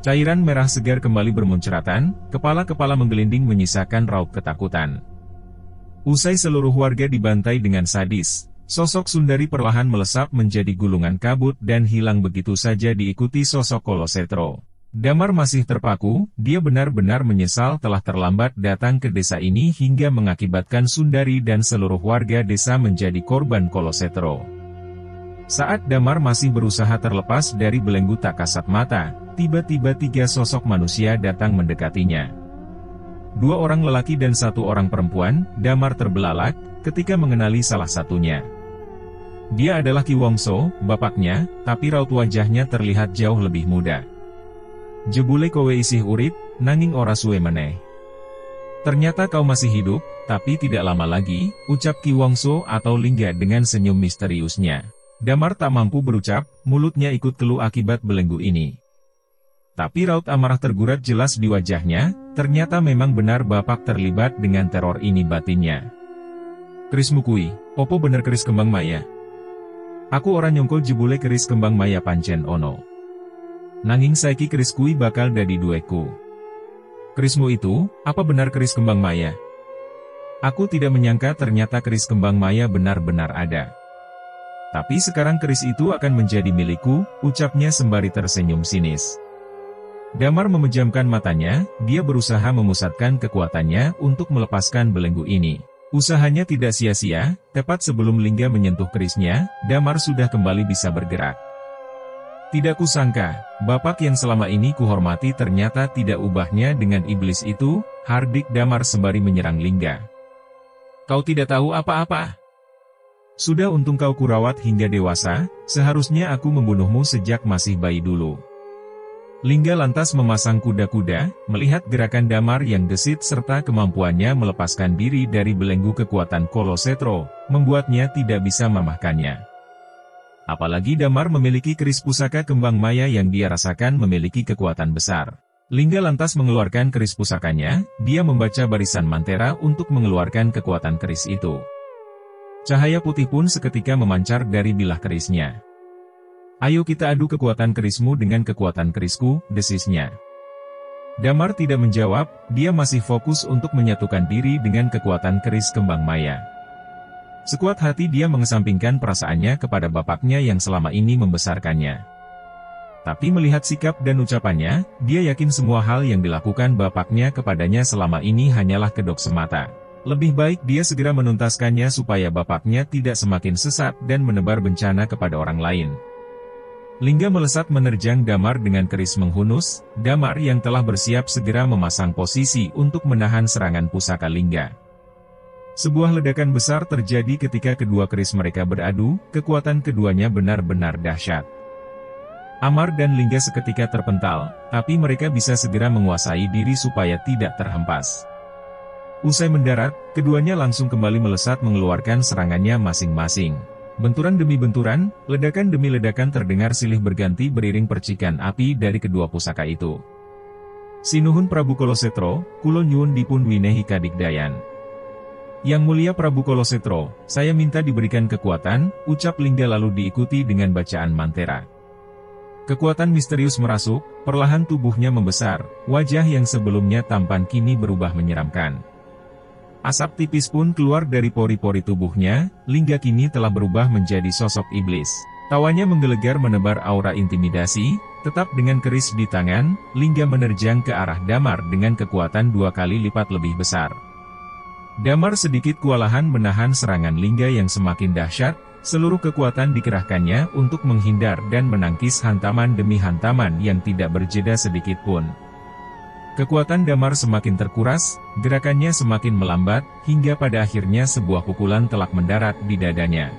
Speaker 1: Cairan merah segar kembali bermunceratan, kepala-kepala menggelinding menyisakan raut ketakutan. Usai seluruh warga dibantai dengan sadis, sosok Sundari perlahan melesap menjadi gulungan kabut dan hilang begitu saja diikuti sosok Kolosetro. Damar masih terpaku, dia benar-benar menyesal telah terlambat datang ke desa ini hingga mengakibatkan Sundari dan seluruh warga desa menjadi korban Kolosetro. Saat Damar masih berusaha terlepas dari belenggu tak kasat mata, tiba-tiba 3 sosok manusia datang mendekatinya. 2 orang lelaki dan 1 orang perempuan, Damar terbelalak ketika mengenali salah satunya. Dia adalah Ki Wongso, bapaknya, tapi raut wajahnya terlihat jauh lebih muda. Jebule kowe isih urip, nanging ora suwe meneh. Ternyata kau masih hidup, tapi tidak lama lagi, ucap Ki Wongso atau Lingga dengan senyum misteriusnya. Damar tak mampu berucap, mulutnya ikut keluh akibat belenggu ini. Tapi raut amarah tergurat jelas di wajahnya, ternyata memang benar bapak terlibat dengan teror ini batinnya. Keris mukui, opo bener keris kembang maya? Aku orang nyongkol jebule keris kembang maya pancen ono. Nanging saiki keris kui bakal dadi dueku. Kerismu itu, apa benar keris kembang maya? Aku tidak menyangka ternyata keris kembang maya benar-benar ada. Tapi sekarang keris itu akan menjadi milikku, ucapnya sembari tersenyum sinis. Damar memejamkan matanya, dia berusaha memusatkan kekuatannya untuk melepaskan belenggu ini. Usahanya tidak sia-sia, tepat sebelum Lingga menyentuh kerisnya, Damar sudah kembali bisa bergerak. Tidak kusangka, bapak yang selama ini kuhormati ternyata tidak ubahnya dengan iblis itu, hardik Damar sembari menyerang Lingga. Kau tidak tahu apa-apa. Sudah untung kau kurawat hingga dewasa, seharusnya aku membunuhmu sejak masih bayi dulu. Lingga lantas memasang kuda-kuda, melihat gerakan Damar yang gesit serta kemampuannya melepaskan diri dari belenggu kekuatan Kolosetro, membuatnya tidak bisa memahkannya. Apalagi Damar memiliki keris pusaka kembang maya yang dia rasakan memiliki kekuatan besar. Lingga lantas mengeluarkan keris pusakanya, dia membaca barisan mantera untuk mengeluarkan kekuatan keris itu. Cahaya putih pun seketika memancar dari bilah kerisnya. Ayo kita adu kekuatan kerismu dengan kekuatan kerisku, desisnya. Damar tidak menjawab, dia masih fokus untuk menyatukan diri dengan kekuatan keris kembang maya. Sekuat hati dia mengesampingkan perasaannya kepada bapaknya yang selama ini membesarkannya. Tapi melihat sikap dan ucapannya, dia yakin semua hal yang dilakukan bapaknya kepadanya selama ini hanyalah kedok semata. Lebih baik dia segera menuntaskannya supaya bapaknya tidak semakin sesat dan menebar bencana kepada orang lain. Lingga melesat menerjang Damar dengan keris menghunus, Damar yang telah bersiap segera memasang posisi untuk menahan serangan pusaka Lingga. Sebuah ledakan besar terjadi ketika kedua keris mereka beradu, kekuatan keduanya benar-benar dahsyat. Amar dan Lingga seketika terpental, tapi mereka bisa segera menguasai diri supaya tidak terhempas. Usai mendarat, keduanya langsung kembali melesat mengeluarkan serangannya masing-masing. Benturan demi benturan, ledakan demi ledakan terdengar silih berganti beriring percikan api dari kedua pusaka itu. Sinuhun Prabu Kolosetro, kulo nyuwun dipun winehi kadigdayan. Yang mulia Prabu Kolosetro, saya minta diberikan kekuatan, ucap Lingga lalu diikuti dengan bacaan mantera. Kekuatan misterius merasuk, perlahan tubuhnya membesar, wajah yang sebelumnya tampan kini berubah menyeramkan. Asap tipis pun keluar dari pori-pori tubuhnya, Lingga kini telah berubah menjadi sosok iblis. Tawanya menggelegar menebar aura intimidasi, tetap dengan keris di tangan, Lingga menerjang ke arah Damar dengan kekuatan 2 kali lipat lebih besar. Damar sedikit kewalahan menahan serangan Lingga yang semakin dahsyat, seluruh kekuatan dikerahkannya untuk menghindar dan menangkis hantaman demi hantaman yang tidak berjeda sedikit pun. Kekuatan Damar semakin terkuras, gerakannya semakin melambat, hingga pada akhirnya sebuah pukulan telak mendarat di dadanya.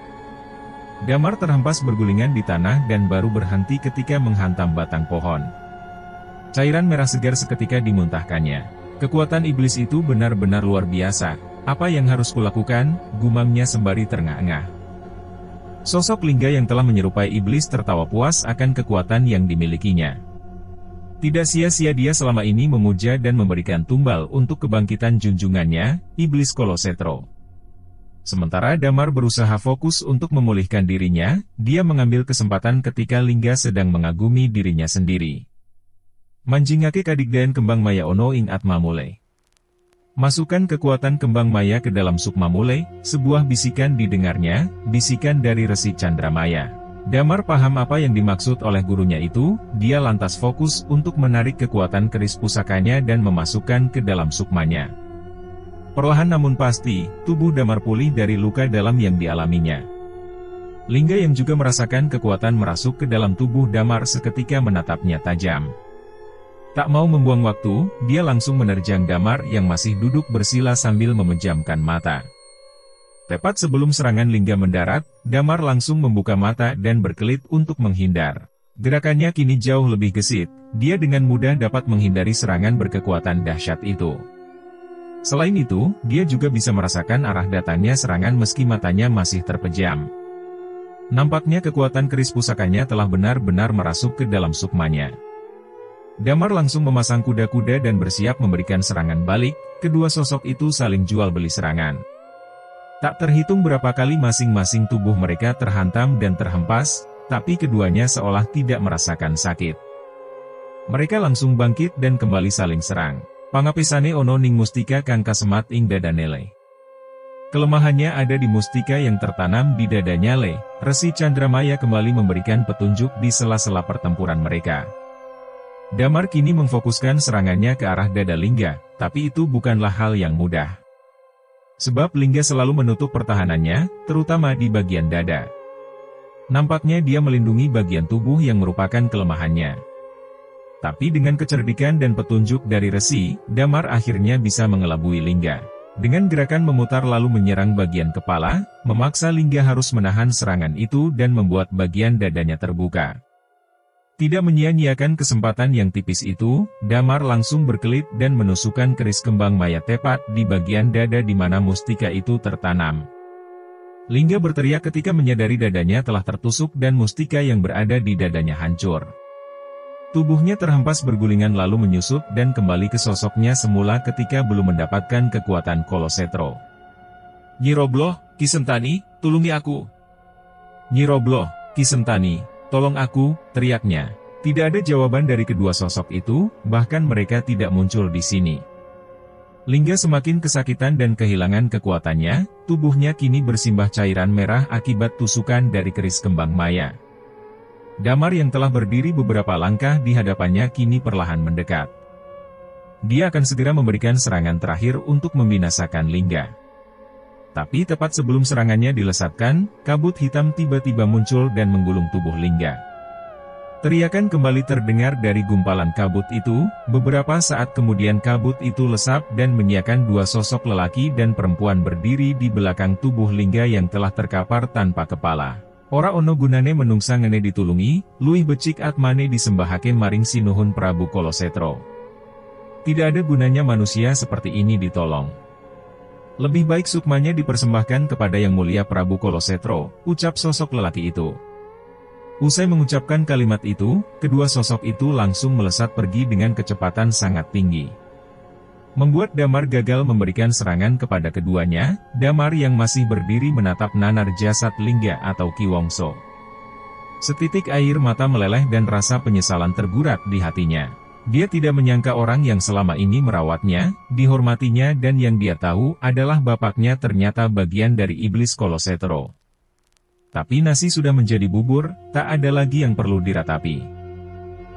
Speaker 1: Damar terhempas bergulingan di tanah dan baru berhenti ketika menghantam batang pohon. Cairan merah segar seketika dimuntahkannya. Kekuatan iblis itu benar-benar luar biasa. Apa yang harus kulakukan, gumamnya sembari terengah-engah. Sosok Lingga yang telah menyerupai iblis tertawa puas akan kekuatan yang dimilikinya. Tidak sia-sia dia selama ini memuja dan memberikan tumbal untuk kebangkitan junjungannya, iblis Kolosetro. Sementara Damar berusaha fokus untuk memulihkan dirinya, dia mengambil kesempatan ketika Lingga sedang mengagumi dirinya sendiri. Manjingake kadigdayan kembang maya ono ing atma mule. Masukkan kekuatan kembang maya ke dalam sukma mule, sebuah bisikan didengarnya, bisikan dari Resi Chandramaya. Damar paham apa yang dimaksud oleh gurunya itu, dia lantas fokus untuk menarik kekuatan keris pusakanya dan memasukkan ke dalam sukmanya. Perlahan namun pasti, tubuh Damar pulih dari luka dalam yang dialaminya. Lingga yang juga merasakan kekuatan merasuk ke dalam tubuh Damar seketika menatapnya tajam. Tak mau membuang waktu, dia langsung menerjang Damar yang masih duduk bersila sambil memejamkan mata. Tepat sebelum serangan Lingga mendarat, Damar langsung membuka mata dan berkelit untuk menghindar. Gerakannya kini jauh lebih gesit, dia dengan mudah dapat menghindari serangan berkekuatan dahsyat itu. Selain itu, dia juga bisa merasakan arah datangnya serangan meski matanya masih terpejam. Nampaknya kekuatan keris pusakanya telah benar-benar merasuk ke dalam sukmanya. Damar langsung memasang kuda-kuda dan bersiap memberikan serangan balik, kedua sosok itu saling jual beli serangan. Tak terhitung berapa kali masing-masing tubuh mereka terhantam dan terhempas, tapi keduanya seolah tidak merasakan sakit. Mereka langsung bangkit dan kembali saling serang. Pangapisane ono ning mustika kang kasemat ing dadanele. Kelemahannya ada di mustika yang tertanam di dadanya Le. Resi Chandramaya kembali memberikan petunjuk di sela-sela pertempuran mereka. Damar kini memfokuskan serangannya ke arah dada Lingga, tapi itu bukanlah hal yang mudah. Sebab Lingga selalu menutup pertahanannya, terutama di bagian dada. Nampaknya dia melindungi bagian tubuh yang merupakan kelemahannya. Tapi dengan kecerdikan dan petunjuk dari Resi, Damar akhirnya bisa mengelabui Lingga. Dengan gerakan memutar lalu menyerang bagian kepala, memaksa Lingga harus menahan serangan itu dan membuat bagian dadanya terbuka. Tidak menyia-nyiakan kesempatan yang tipis itu, Damar langsung berkelit dan menusukkan keris kembang maya tepat di bagian dada di mana mustika itu tertanam. Lingga berteriak ketika menyadari dadanya telah tertusuk dan mustika yang berada di dadanya hancur. Tubuhnya terhempas bergulingan lalu menyusut dan kembali ke sosoknya semula ketika belum mendapatkan kekuatan Kolosetro. Nyi Robloh, Ki Sentani, tulungi aku. Nyi Robloh, Ki Sentani, tolong aku, teriaknya. Tidak ada jawaban dari kedua sosok itu, bahkan mereka tidak muncul di sini. Lingga semakin kesakitan dan kehilangan kekuatannya, tubuhnya kini bersimbah cairan merah akibat tusukan dari keris kembang maya. Damar yang telah berdiri beberapa langkah di hadapannya kini perlahan mendekat. Dia akan segera memberikan serangan terakhir untuk membinasakan Lingga. Tapi tepat sebelum serangannya dilesatkan, kabut hitam tiba-tiba muncul dan menggulung tubuh Lingga. Teriakan kembali terdengar dari gumpalan kabut itu, beberapa saat kemudian kabut itu lesap dan menyiakan dua sosok lelaki dan perempuan berdiri di belakang tubuh Lingga yang telah terkapar tanpa kepala. Ora ono gunane menungsa ngene ditulungi, luwih becik atmane disembahake maring Sinuhun Prabu Kolosetro. Tidak ada gunanya manusia seperti ini ditolong. Lebih baik sukmanya dipersembahkan kepada Yang Mulia Prabu Kolosetro, ucap sosok lelaki itu. Usai mengucapkan kalimat itu, kedua sosok itu langsung melesat pergi dengan kecepatan sangat tinggi. Membuat Damar gagal memberikan serangan kepada keduanya, Damar yang masih berdiri menatap nanar jasad Lingga atau Ki Wongso. Setitik air mata meleleh dan rasa penyesalan tergurat di hatinya. Dia tidak menyangka orang yang selama ini merawatnya, dihormatinya dan yang dia tahu adalah bapaknya ternyata bagian dari iblis Kolosetro. Tapi nasi sudah menjadi bubur, tak ada lagi yang perlu diratapi.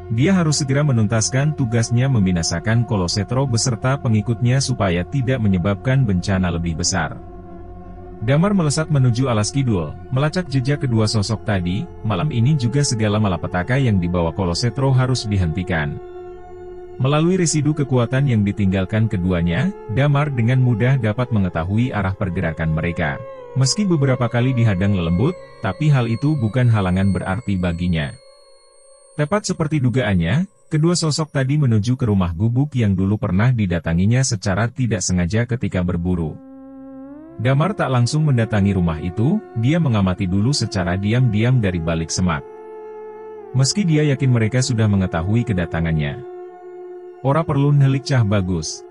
Speaker 1: Dia harus segera menuntaskan tugasnya membinasakan Kolosetro beserta pengikutnya supaya tidak menyebabkan bencana lebih besar. Damar melesat menuju alas kidul, melacak jejak kedua sosok tadi. Malam ini juga segala malapetaka yang dibawa Kolosetro harus dihentikan. Melalui residu kekuatan yang ditinggalkan keduanya, Damar dengan mudah dapat mengetahui arah pergerakan mereka. Meski beberapa kali dihadang lelembut, tapi hal itu bukan halangan berarti baginya. Tepat seperti dugaannya, kedua sosok tadi menuju ke rumah gubuk yang dulu pernah didatanginya secara tidak sengaja ketika berburu. Damar tak langsung mendatangi rumah itu, dia mengamati dulu secara diam-diam dari balik semak. Meski dia yakin mereka sudah mengetahui kedatangannya. Ora perlu nelik cah bagus.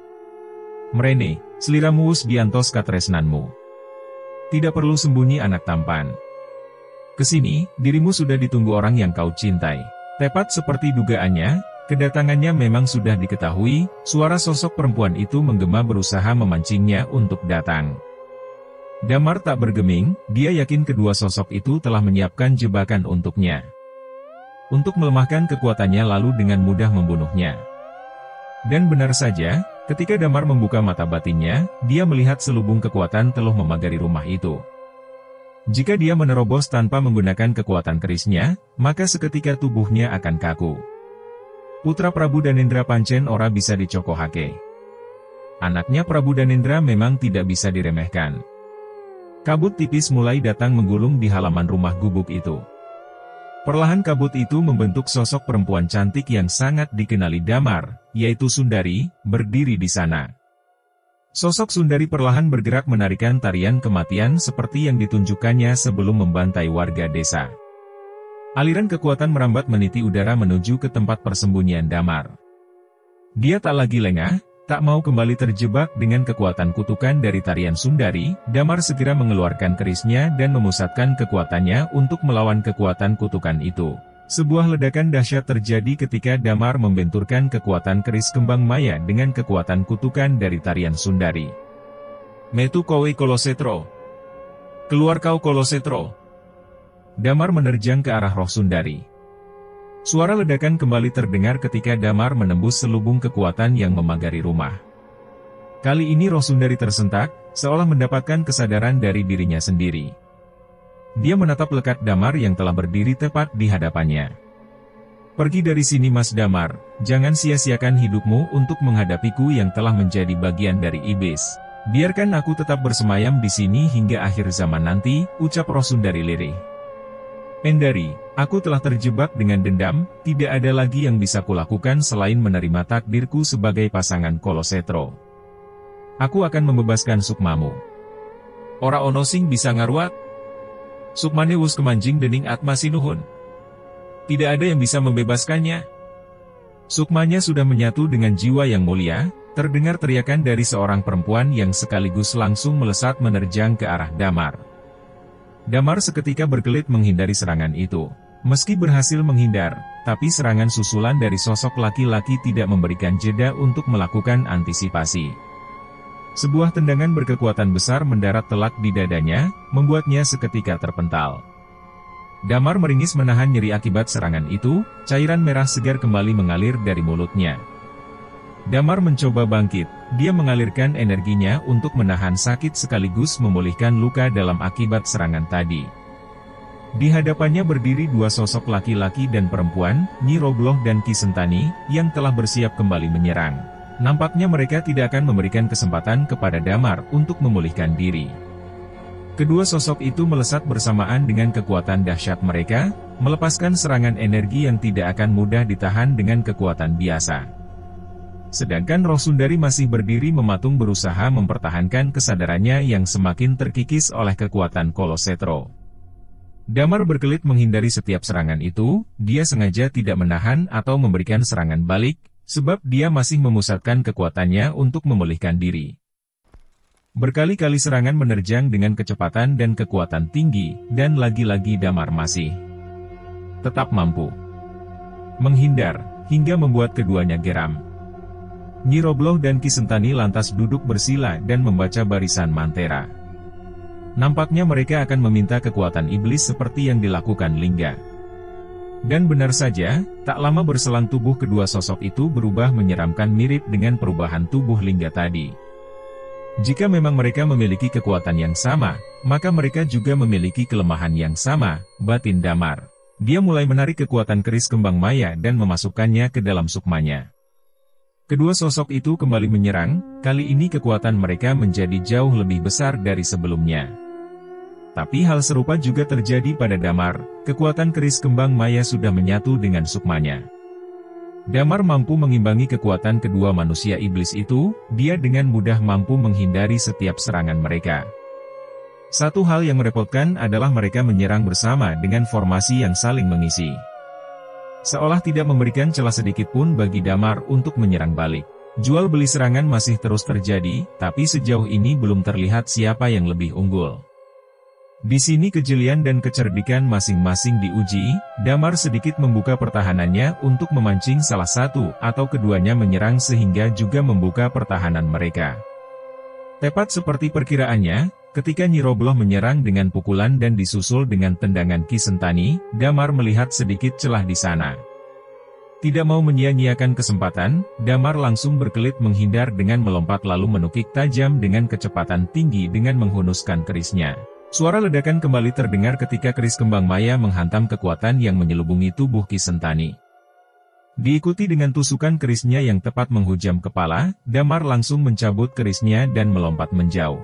Speaker 1: Mrene, sliramu wus diantos katresnanmu. Tidak perlu sembunyi anak tampan. Kesini, dirimu sudah ditunggu orang yang kau cintai. Tepat seperti dugaannya, kedatangannya memang sudah diketahui, suara sosok perempuan itu menggema berusaha memancingnya untuk datang. Damar tak bergeming, dia yakin kedua sosok itu telah menyiapkan jebakan untuknya. Untuk melemahkan kekuatannya lalu dengan mudah membunuhnya. Dan benar saja, ketika Damar membuka mata batinnya, dia melihat selubung kekuatan telah memagari rumah itu. Jika dia menerobos tanpa menggunakan kekuatan kerisnya, maka seketika tubuhnya akan kaku. Putra Prabu Danendra pancen ora bisa dicokohake. Anaknya Prabu Danendra memang tidak bisa diremehkan. Kabut tipis mulai datang menggulung di halaman rumah gubuk itu. Perlahan kabut itu membentuk sosok perempuan cantik yang sangat dikenali Damar, yaitu Sundari, berdiri di sana. Sosok Sundari perlahan bergerak menarikan tarian kematian seperti yang ditunjukkannya sebelum membantai warga desa. Aliran kekuatan merambat meniti udara menuju ke tempat persembunyian Damar. Dia tak lagi lengah, tak mau kembali terjebak dengan kekuatan kutukan dari tarian Sundari. Damar segera mengeluarkan kerisnya dan memusatkan kekuatannya untuk melawan kekuatan kutukan itu. Sebuah ledakan dahsyat terjadi ketika Damar membenturkan kekuatan keris kembang maya dengan kekuatan kutukan dari tarian Sundari. Metu kowe kolosetro. Keluar kau kolosetro. Damar menerjang ke arah roh Sundari. Suara ledakan kembali terdengar ketika Damar menembus selubung kekuatan yang memagari rumah. Kali ini roh Sundari tersentak, seolah mendapatkan kesadaran dari dirinya sendiri. Dia menatap lekat Damar yang telah berdiri tepat di hadapannya. Pergi dari sini Mas Damar, jangan sia-siakan hidupmu untuk menghadapiku yang telah menjadi bagian dari iblis. Biarkan aku tetap bersemayam di sini hingga akhir zaman nanti, ucap roh Sundari lirih. Endari, aku telah terjebak dengan dendam, tidak ada lagi yang bisa kulakukan selain menerima takdirku sebagai pasangan Kolosetro. Aku akan membebaskan sukmamu. Ora ono sing bisa ngaruat. Sukmane wus kemanjing dening Atma Sinuhun. Tidak ada yang bisa membebaskannya. Sukmanya sudah menyatu dengan jiwa yang mulia, terdengar teriakan dari seorang perempuan yang sekaligus langsung melesat menerjang ke arah Damar. Damar seketika berkelit menghindari serangan itu. Meski berhasil menghindar, tapi serangan susulan dari sosok laki-laki tidak memberikan jeda untuk melakukan antisipasi. Sebuah tendangan berkekuatan besar mendarat telak di dadanya, membuatnya seketika terpental. Damar meringis menahan nyeri akibat serangan itu, cairan merah segar kembali mengalir dari mulutnya. Damar mencoba bangkit, dia mengalirkan energinya untuk menahan sakit sekaligus memulihkan luka dalam akibat serangan tadi. Di hadapannya berdiri dua sosok laki-laki dan perempuan, Nyi Robloh dan Ki Sentani, yang telah bersiap kembali menyerang. Nampaknya mereka tidak akan memberikan kesempatan kepada Damar untuk memulihkan diri. Kedua sosok itu melesat bersamaan dengan kekuatan dahsyat mereka, melepaskan serangan energi yang tidak akan mudah ditahan dengan kekuatan biasa. Sedangkan roh Sundari masih berdiri mematung berusaha mempertahankan kesadarannya yang semakin terkikis oleh kekuatan Kolosetro. Damar berkelit menghindari setiap serangan itu, dia sengaja tidak menahan atau memberikan serangan balik, sebab dia masih memusatkan kekuatannya untuk memulihkan diri. Berkali-kali serangan menerjang dengan kecepatan dan kekuatan tinggi, dan lagi-lagi Damar masih tetap mampu menghindar, hingga membuat keduanya geram. Nyi Robloh dan Ki Sentani lantas duduk bersila dan membaca barisan mantera. Nampaknya mereka akan meminta kekuatan iblis seperti yang dilakukan Lingga. Dan benar saja, tak lama berselang tubuh kedua sosok itu berubah menyeramkan mirip dengan perubahan tubuh Lingga tadi. Jika memang mereka memiliki kekuatan yang sama, maka mereka juga memiliki kelemahan yang sama, batin Damar. Dia mulai menarik kekuatan keris kembang maya dan memasukkannya ke dalam sukmanya. Kedua sosok itu kembali menyerang, kali ini kekuatan mereka menjadi jauh lebih besar dari sebelumnya. Tapi hal serupa juga terjadi pada Damar, kekuatan keris kembang maya sudah menyatu dengan sukmanya. Damar mampu mengimbangi kekuatan kedua manusia iblis itu, dia dengan mudah mampu menghindari setiap serangan mereka. Satu hal yang merepotkan adalah mereka menyerang bersama dengan formasi yang saling mengisi. Seolah tidak memberikan celah sedikit pun bagi Damar untuk menyerang balik. Jual beli serangan masih terus terjadi, tapi sejauh ini belum terlihat siapa yang lebih unggul. Di sini kejelian dan kecerdikan masing-masing diuji, Damar sedikit membuka pertahanannya untuk memancing salah satu atau keduanya menyerang sehingga juga membuka pertahanan mereka. Tepat seperti perkiraannya, ketika Nyi Robloh menyerang dengan pukulan dan disusul dengan tendangan Ki Sentani, Damar melihat sedikit celah di sana. Tidak mau menyia-nyiakan kesempatan, Damar langsung berkelit menghindar dengan melompat lalu menukik tajam dengan kecepatan tinggi dengan menghunuskan kerisnya. Suara ledakan kembali terdengar ketika keris kembang maya menghantam kekuatan yang menyelubungi tubuh Ki Sentani. Diikuti dengan tusukan kerisnya yang tepat menghujam kepala, Damar langsung mencabut kerisnya dan melompat menjauh.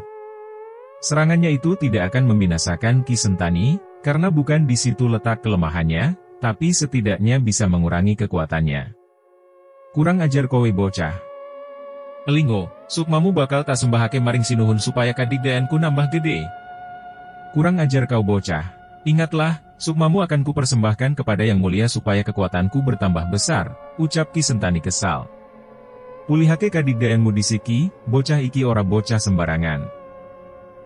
Speaker 1: Serangannya itu tidak akan membinasakan Ki Sentani, karena bukan di situ letak kelemahannya, tapi setidaknya bisa mengurangi kekuatannya. Kurang ajar kowe bocah. Elingo, sukmamu bakal tak sembahake maring Sinuhun supaya kadigdayanku nambah gede. Kurang ajar kau bocah. Ingatlah, sukmamu akan kupersembahkan kepada Yang Mulia supaya kekuatanku bertambah besar, ucap Ki Sentani kesal. Pulihake kadigdayanmu disiki, bocah iki ora bocah sembarangan.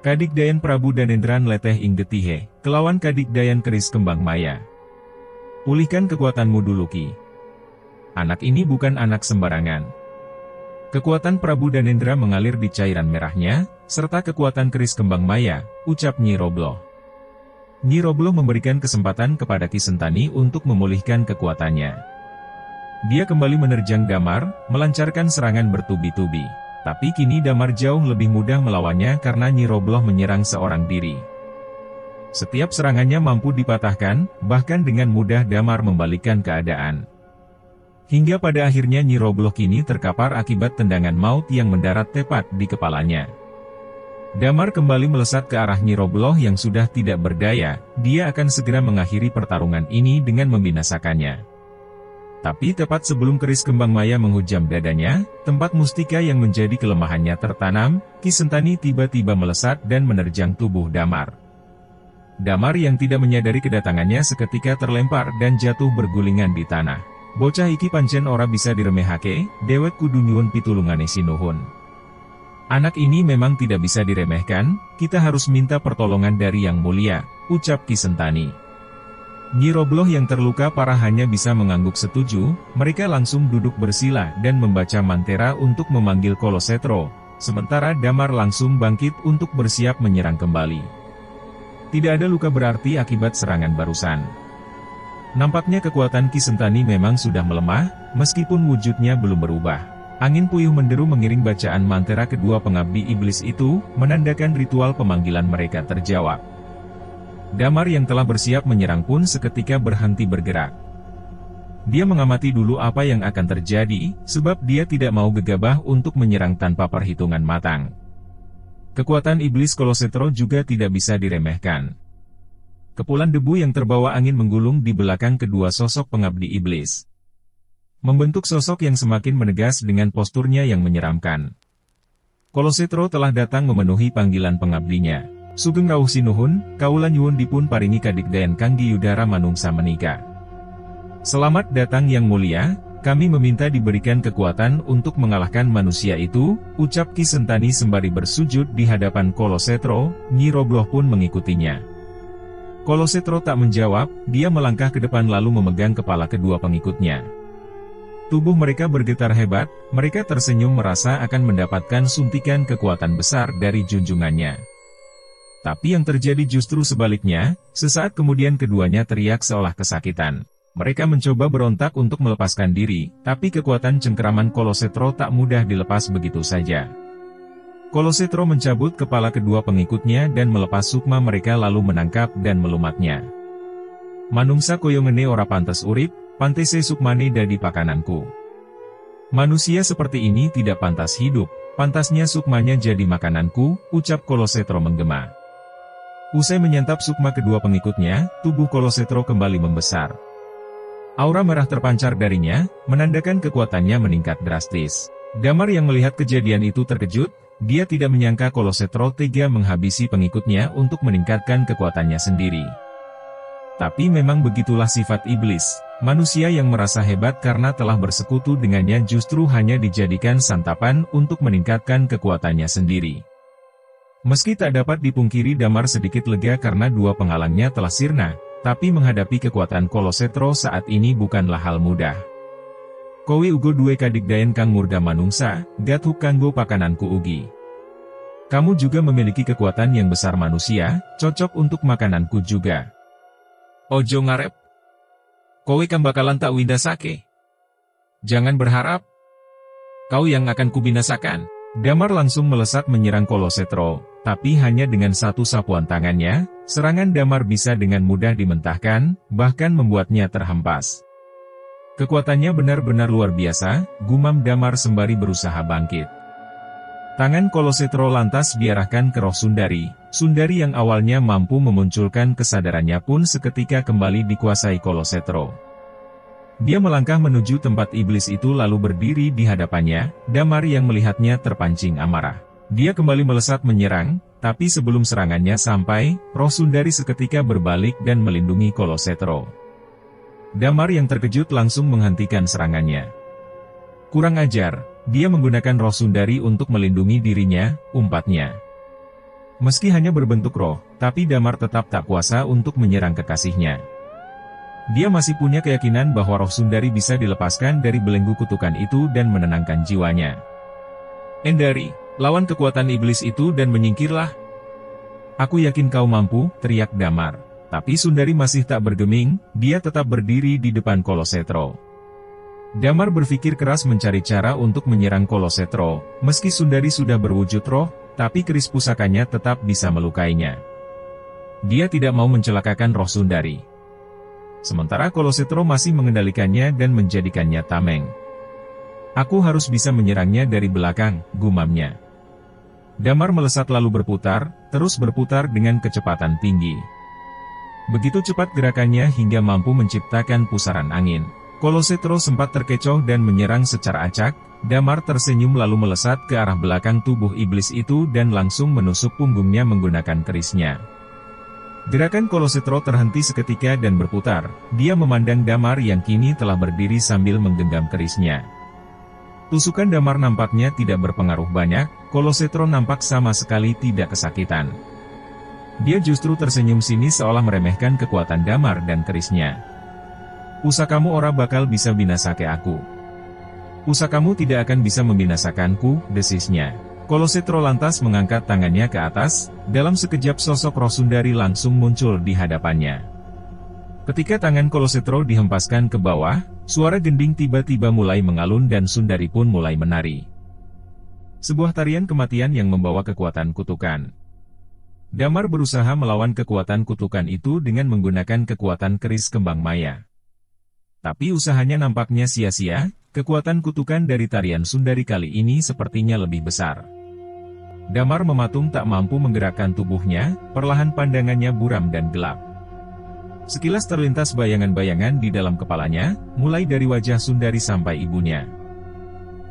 Speaker 1: Kadigdayan Prabu Danendran leteh ing getihe, kelawan kadigdayan keris kembang maya. Pulihkan kekuatanmu dulu Ki. Anak ini bukan anak sembarangan. Kekuatan Prabu Danendra mengalir di cairan merahnya, serta kekuatan keris kembang maya, ucap Nyi Robloh. Nyi Robloh memberikan kesempatan kepada Ki Sentani untuk memulihkan kekuatannya. Dia kembali menerjang Damar, melancarkan serangan bertubi-tubi. Tapi kini Damar jauh lebih mudah melawannya karena Nyi Robloh menyerang seorang diri. Setiap serangannya mampu dipatahkan, bahkan dengan mudah Damar membalikkan keadaan. Hingga pada akhirnya Nyi Robloh kini terkapar akibat tendangan maut yang mendarat tepat di kepalanya. Damar kembali melesat ke arah Nyi Robloh yang sudah tidak berdaya, dia akan segera mengakhiri pertarungan ini dengan membinasakannya. Tapi tepat sebelum keris kembang maya menghujam dadanya, tempat mustika yang menjadi kelemahannya tertanam, Ki Sentani tiba-tiba melesat dan menerjang tubuh Damar. Damar yang tidak menyadari kedatangannya seketika terlempar dan jatuh bergulingan di tanah. Bocah iki pancen ora bisa diremehake, dewek kudu nyuwun pitulungane Sinuhun. Anak ini memang tidak bisa diremehkan, kita harus minta pertolongan dari Yang Mulia, ucap Ki Sentani. Nyi Robloh yang terluka parah hanya bisa mengangguk setuju, mereka langsung duduk bersila dan membaca mantera untuk memanggil Kolosetro, sementara Damar langsung bangkit untuk bersiap menyerang kembali. Tidak ada luka berarti akibat serangan barusan. Nampaknya kekuatan Ki Sentani memang sudah melemah, meskipun wujudnya belum berubah. Angin puyuh menderu mengiring bacaan mantera kedua pengabdi iblis itu, menandakan ritual pemanggilan mereka terjawab. Damar yang telah bersiap menyerang pun seketika berhenti bergerak. Dia mengamati dulu apa yang akan terjadi, sebab dia tidak mau gegabah untuk menyerang tanpa perhitungan matang. Kekuatan iblis Kolosetro juga tidak bisa diremehkan. Kepulan debu yang terbawa angin menggulung di belakang kedua sosok pengabdi iblis, membentuk sosok yang semakin menegas dengan posturnya yang menyeramkan. Kolosetro telah datang memenuhi panggilan pengabdinya. Sugeng rawuh Sinuhun, kaula nyuwun dipun paringi kadigdayan Kangge Yudara Manungsa menika. Selamat datang Yang Mulia, kami meminta diberikan kekuatan untuk mengalahkan manusia itu, ucap Ki Sentani sembari bersujud di hadapan Kolosetro. Nyi Robloh pun mengikutinya. Kolosetro tak menjawab, dia melangkah ke depan lalu memegang kepala kedua pengikutnya. Tubuh mereka bergetar hebat, mereka tersenyum merasa akan mendapatkan suntikan kekuatan besar dari junjungannya. Tapi yang terjadi justru sebaliknya, sesaat kemudian keduanya teriak seolah kesakitan. Mereka mencoba berontak untuk melepaskan diri, tapi kekuatan cengkeraman Kolosetro tak mudah dilepas begitu saja. Kolosetro mencabut kepala kedua pengikutnya dan melepas sukma mereka lalu menangkap dan melumatnya. Manungsa koyongene ora pantes urip, pantese sukmane dadi pakananku. Manusia seperti ini tidak pantas hidup, pantasnya sukmanya jadi makananku, ucap Kolosetro menggema. Usai menyantap sukma kedua pengikutnya, tubuh Kolosetro kembali membesar. Aura merah terpancar darinya, menandakan kekuatannya meningkat drastis. Damar yang melihat kejadian itu terkejut, dia tidak menyangka Kolosetro tega menghabisi pengikutnya untuk meningkatkan kekuatannya sendiri. Tapi memang begitulah sifat iblis, manusia yang merasa hebat karena telah bersekutu dengannya justru hanya dijadikan santapan untuk meningkatkan kekuatannya sendiri. Meski tak dapat dipungkiri Damar sedikit lega karena dua penghalangnya telah sirna, tapi menghadapi kekuatan Kolosetro saat ini bukanlah hal mudah. Kowe ugo duwe kadigdayan kang murda manungsa, gathuk kanggo pakananku ugi. Kamu juga memiliki kekuatan yang besar manusia, cocok untuk makananku juga. Ojo ngarep. Kowe kan bakalan tak windasake. Jangan berharap kau yang akan kubinasakan. Damar langsung melesat menyerang Kolosetro, tapi hanya dengan satu sapuan tangannya, serangan Damar bisa dengan mudah dimentahkan, bahkan membuatnya terhempas. Kekuatannya benar-benar luar biasa, gumam Damar sembari berusaha bangkit. Tangan Kolosetro lantas diarahkan ke roh Sundari. Sundari yang awalnya mampu memunculkan kesadarannya pun seketika kembali dikuasai Kolosetro. Dia melangkah menuju tempat iblis itu lalu berdiri di hadapannya. Damar yang melihatnya terpancing amarah. Dia kembali melesat menyerang, tapi sebelum serangannya sampai, roh Sundari seketika berbalik dan melindungi Kolosetro. Damar yang terkejut langsung menghentikan serangannya. Kurang ajar, dia menggunakan roh Sundari untuk melindungi dirinya, umpatnya. Meski hanya berbentuk roh, tapi Damar tetap tak kuasa untuk menyerang kekasihnya. Dia masih punya keyakinan bahwa roh Sundari bisa dilepaskan dari belenggu kutukan itu dan menenangkan jiwanya. Endari, lawan kekuatan iblis itu dan menyingkirlah. Aku yakin kau mampu, teriak Damar. Tapi Sundari masih tak bergeming, dia tetap berdiri di depan Kolosetro. Damar berpikir keras mencari cara untuk menyerang Kolosetro. Meski Sundari sudah berwujud roh, tapi keris pusakanya tetap bisa melukainya. Dia tidak mau mencelakakan roh Sundari. Sementara Kolosetro masih mengendalikannya dan menjadikannya tameng. Aku harus bisa menyerangnya dari belakang, gumamnya. Damar melesat lalu berputar, terus berputar dengan kecepatan tinggi. Begitu cepat gerakannya hingga mampu menciptakan pusaran angin. Kolosetro sempat terkecoh dan menyerang secara acak. Damar tersenyum lalu melesat ke arah belakang tubuh iblis itu dan langsung menusuk punggungnya menggunakan kerisnya. Gerakan Kolosetro terhenti seketika dan berputar. Dia memandang Damar yang kini telah berdiri sambil menggenggam kerisnya. Tusukan Damar nampaknya tidak berpengaruh banyak. Kolosetro nampak sama sekali tidak kesakitan. Dia justru tersenyum sinis seolah meremehkan kekuatan Damar dan kerisnya. Pusakamu ora bakal bisa binasake aku. Pusakamu tidak akan bisa membinasakanku, desisnya. Kolosetro lantas mengangkat tangannya ke atas. Dalam sekejap sosok roh Sundari langsung muncul di hadapannya. Ketika tangan Kolosetro dihempaskan ke bawah, suara gending tiba-tiba mulai mengalun dan Sundari pun mulai menari. Sebuah tarian kematian yang membawa kekuatan kutukan. Damar berusaha melawan kekuatan kutukan itu dengan menggunakan kekuatan keris kembang maya. Tapi usahanya nampaknya sia-sia. Kekuatan kutukan dari tarian Sundari kali ini sepertinya lebih besar. Damar mematung tak mampu menggerakkan tubuhnya, perlahan pandangannya buram dan gelap. Sekilas terlintas bayangan-bayangan di dalam kepalanya, mulai dari wajah Sundari sampai ibunya.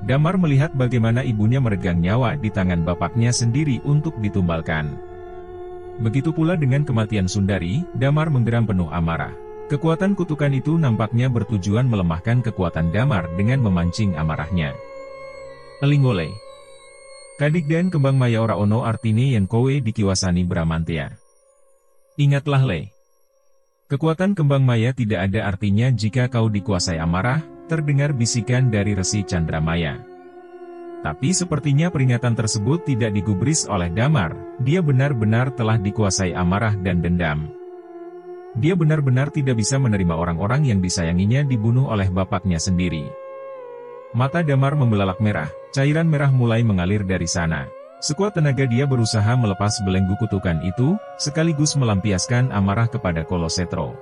Speaker 1: Damar melihat bagaimana ibunya meregang nyawa di tangan bapaknya sendiri untuk ditumbalkan. Begitu pula dengan kematian Sundari, Damar menggeram penuh amarah. Kekuatan kutukan itu nampaknya bertujuan melemahkan kekuatan Damar dengan memancing amarahnya. Elingole. Kadigdayan kembang maya ora ono artine yen kowe dikiwasani Bramantya. Ingatlah le. Kekuatan kembang maya tidak ada artinya jika kau dikuasai amarah, terdengar bisikan dari Resi Chandramaya. Tapi sepertinya peringatan tersebut tidak digubris oleh Damar. Dia benar-benar telah dikuasai amarah dan dendam. Dia benar-benar tidak bisa menerima orang-orang yang disayanginya dibunuh oleh bapaknya sendiri. Mata Damar membelalak merah, cairan merah mulai mengalir dari sana. Sekuat tenaga dia berusaha melepas belenggu kutukan itu, sekaligus melampiaskan amarah kepada Kolosetro.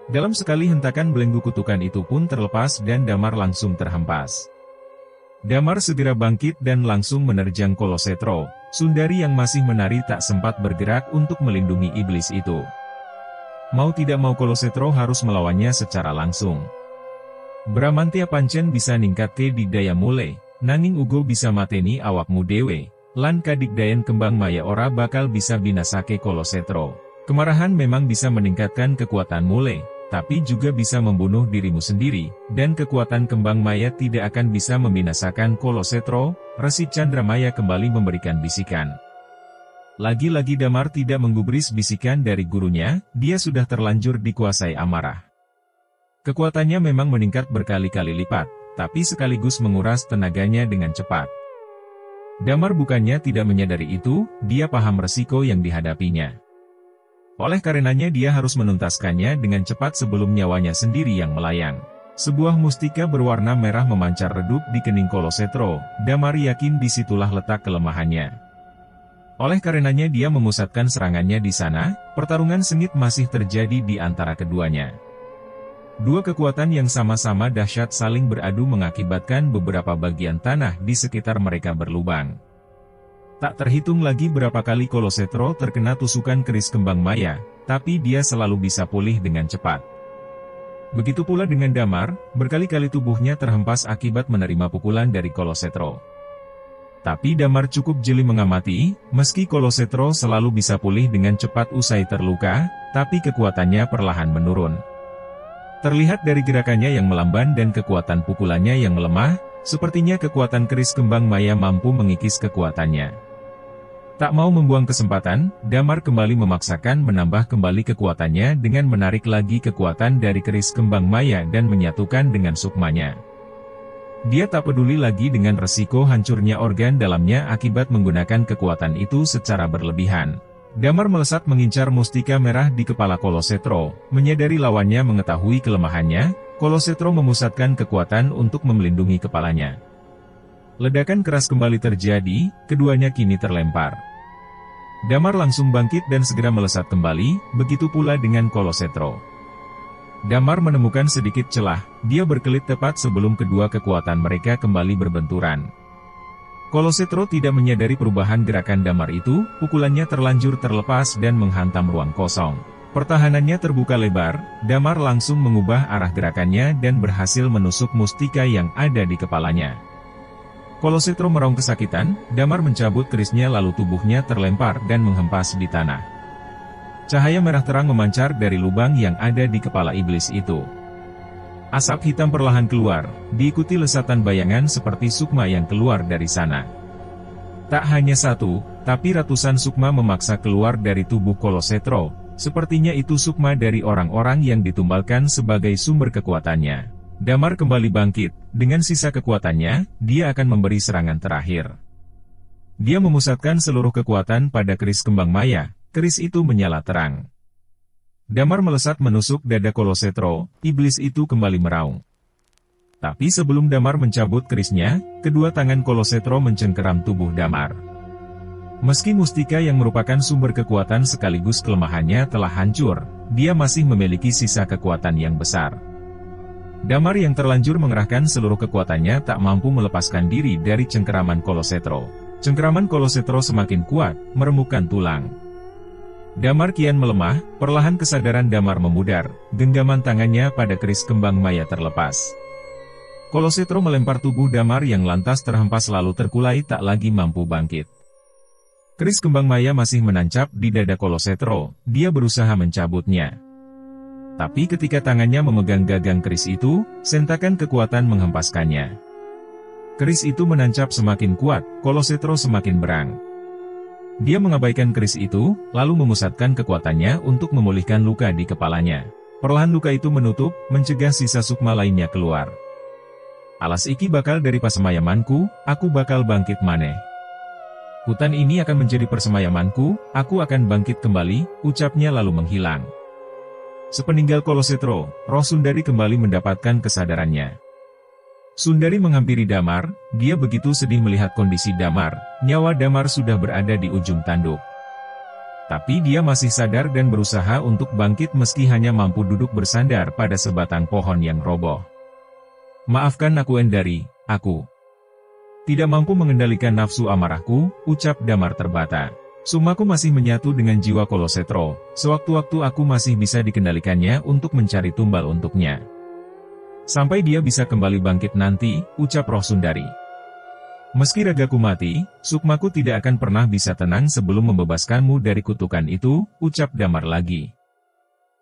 Speaker 1: Dalam sekali hentakan belenggu kutukan itu pun terlepas dan Damar langsung terhempas. Damar segera bangkit dan langsung menerjang Kolosetro. Sundari yang masih menari tak sempat bergerak untuk melindungi iblis itu. Mau tidak mau Kolosetro harus melawannya secara langsung. Bramantya pancen bisa ningkatke didaya mule, nanging ugo bisa mateni awakmu dewe, lan kadigdayan kembang maya ora bakal bisa binasake Kolosetro. Kemarahan memang bisa meningkatkan kekuatan mule, tapi juga bisa membunuh dirimu sendiri, dan kekuatan kembang maya tidak akan bisa membinasakan Kolosetro. Resi Chandramaya kembali memberikan bisikan. Lagi-lagi Damar tidak menggubris bisikan dari gurunya, dia sudah terlanjur dikuasai amarah. Kekuatannya memang meningkat berkali-kali lipat, tapi sekaligus menguras tenaganya dengan cepat. Damar bukannya tidak menyadari itu, dia paham resiko yang dihadapinya. Oleh karenanya dia harus menuntaskannya dengan cepat sebelum nyawanya sendiri yang melayang. Sebuah mustika berwarna merah memancar redup di kening Kolosetro. Damar yakin disitulah letak kelemahannya. Oleh karenanya dia memusatkan serangannya di sana. Pertarungan sengit masih terjadi di antara keduanya. Dua kekuatan yang sama-sama dahsyat saling beradu mengakibatkan beberapa bagian tanah di sekitar mereka berlubang. Tak terhitung lagi berapa kali Kolosetro terkena tusukan keris kembang maya, tapi dia selalu bisa pulih dengan cepat. Begitu pula dengan Damar, berkali-kali tubuhnya terhempas akibat menerima pukulan dari Kolosetro. Tapi Damar cukup jeli mengamati, meski Kolosetro selalu bisa pulih dengan cepat usai terluka, tapi kekuatannya perlahan menurun. Terlihat dari gerakannya yang melamban dan kekuatan pukulannya yang melemah, sepertinya kekuatan keris kembang maya mampu mengikis kekuatannya. Tak mau membuang kesempatan, Damar kembali memaksakan menambah kembali kekuatannya dengan menarik lagi kekuatan dari keris kembang maya dan menyatukan dengan sukmanya. Dia tak peduli lagi dengan resiko hancurnya organ dalamnya akibat menggunakan kekuatan itu secara berlebihan. Damar melesat mengincar mustika merah di kepala Kolosetro, menyadari lawannya mengetahui kelemahannya, Kolosetro memusatkan kekuatan untuk melindungi kepalanya. Ledakan keras kembali terjadi, keduanya kini terlempar. Damar langsung bangkit dan segera melesat kembali, begitu pula dengan Kolosetro. Damar menemukan sedikit celah, dia berkelit tepat sebelum kedua kekuatan mereka kembali berbenturan. Kolosetro tidak menyadari perubahan gerakan Damar itu, pukulannya terlanjur terlepas dan menghantam ruang kosong. Pertahanannya terbuka lebar, Damar langsung mengubah arah gerakannya dan berhasil menusuk mustika yang ada di kepalanya. Kolosetro meraung kesakitan, Damar mencabut kerisnya lalu tubuhnya terlempar dan menghempas di tanah. Cahaya merah terang memancar dari lubang yang ada di kepala iblis itu. Asap hitam perlahan keluar, diikuti lesatan bayangan seperti sukma yang keluar dari sana. Tak hanya satu, tapi ratusan sukma memaksa keluar dari tubuh Kolosetro, sepertinya itu sukma dari orang-orang yang ditumbalkan sebagai sumber kekuatannya. Damar kembali bangkit, dengan sisa kekuatannya, dia akan memberi serangan terakhir. Dia memusatkan seluruh kekuatan pada keris kembang maya, keris itu menyala terang. Damar melesat menusuk dada Kolosetro, iblis itu kembali meraung. Tapi sebelum Damar mencabut kerisnya, kedua tangan Kolosetro mencengkeram tubuh Damar. Meski mustika yang merupakan sumber kekuatan sekaligus kelemahannya telah hancur, dia masih memiliki sisa kekuatan yang besar. Damar yang terlanjur mengerahkan seluruh kekuatannya tak mampu melepaskan diri dari cengkeraman Kolosetro. Cengkeraman Kolosetro semakin kuat, meremukkan tulang. Damar kian melemah, perlahan kesadaran Damar memudar, genggaman tangannya pada keris kembang maya terlepas. Kolosetro melempar tubuh Damar yang lantas terhempas lalu terkulai tak lagi mampu bangkit. Keris kembang maya masih menancap di dada Kolosetro, dia berusaha mencabutnya. Tapi ketika tangannya memegang gagang keris itu, sentakan kekuatan menghempaskannya. Keris itu menancap semakin kuat, Kolosetro semakin berang. Dia mengabaikan keris itu, lalu memusatkan kekuatannya untuk memulihkan luka di kepalanya. Perlahan luka itu menutup, mencegah sisa sukma lainnya keluar. Alas iki bakal dari pasemayamanku, aku bakal bangkit maneh. Hutan ini akan menjadi persemayamanku, aku akan bangkit kembali, ucapnya lalu menghilang. Sepeninggal Kolosetro, roh Sundari kembali mendapatkan kesadarannya. Sundari menghampiri Damar, dia begitu sedih melihat kondisi Damar, nyawa Damar sudah berada di ujung tanduk. Tapi dia masih sadar dan berusaha untuk bangkit meski hanya mampu duduk bersandar pada sebatang pohon yang roboh. Maafkan aku Endari, aku tidak mampu mengendalikan nafsu amarahku, ucap Damar terbata. Sumaku masih menyatu dengan jiwa Kolosetro, sewaktu-waktu aku masih bisa dikendalikannya untuk mencari tumbal untuknya. Sampai dia bisa kembali bangkit nanti, ucap roh Sundari. Meski ragaku mati, sukmaku tidak akan pernah bisa tenang sebelum membebaskanmu dari kutukan itu, ucap Damar lagi.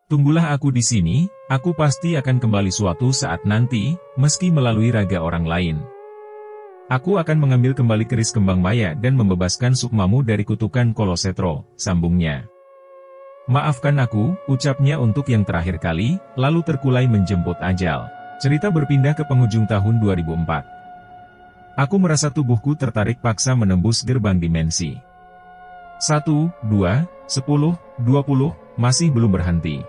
Speaker 1: Tunggulah aku di sini, aku pasti akan kembali suatu saat nanti, meski melalui raga orang lain. Aku akan mengambil kembali keris kembang maya dan membebaskan sukmamu dari kutukan Kolosetro, sambungnya. Maafkan aku, ucapnya untuk yang terakhir kali, lalu terkulai menjemput ajal. Cerita berpindah ke penghujung tahun 2004. Aku merasa tubuhku tertarik paksa menembus gerbang dimensi. 1, 2, 10, 20, masih belum berhenti.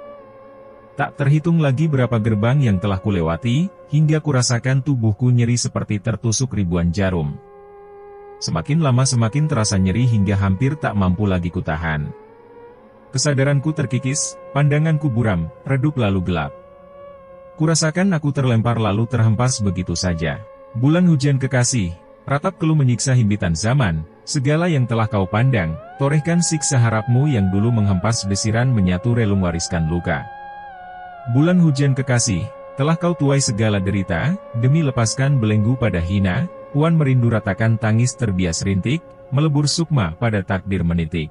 Speaker 1: Tak terhitung lagi berapa gerbang yang telah kulewati, hingga kurasakan tubuhku nyeri seperti tertusuk ribuan jarum. Semakin lama semakin terasa nyeri hingga hampir tak mampu lagi kutahan. Kesadaranku terkikis, pandanganku buram, redup lalu gelap. Kurasakan aku terlempar lalu terhempas begitu saja. Bulan hujan kekasih, ratap keluh menyiksa himpitan zaman, segala yang telah kau pandang, torehkan siksa harapmu yang dulu menghempas desiran menyatu relung wariskan luka. Bulan hujan kekasih, telah kau tuai segala derita, demi lepaskan belenggu pada hina, puan merindu ratakan tangis terbias rintik, melebur sukma pada takdir menitik.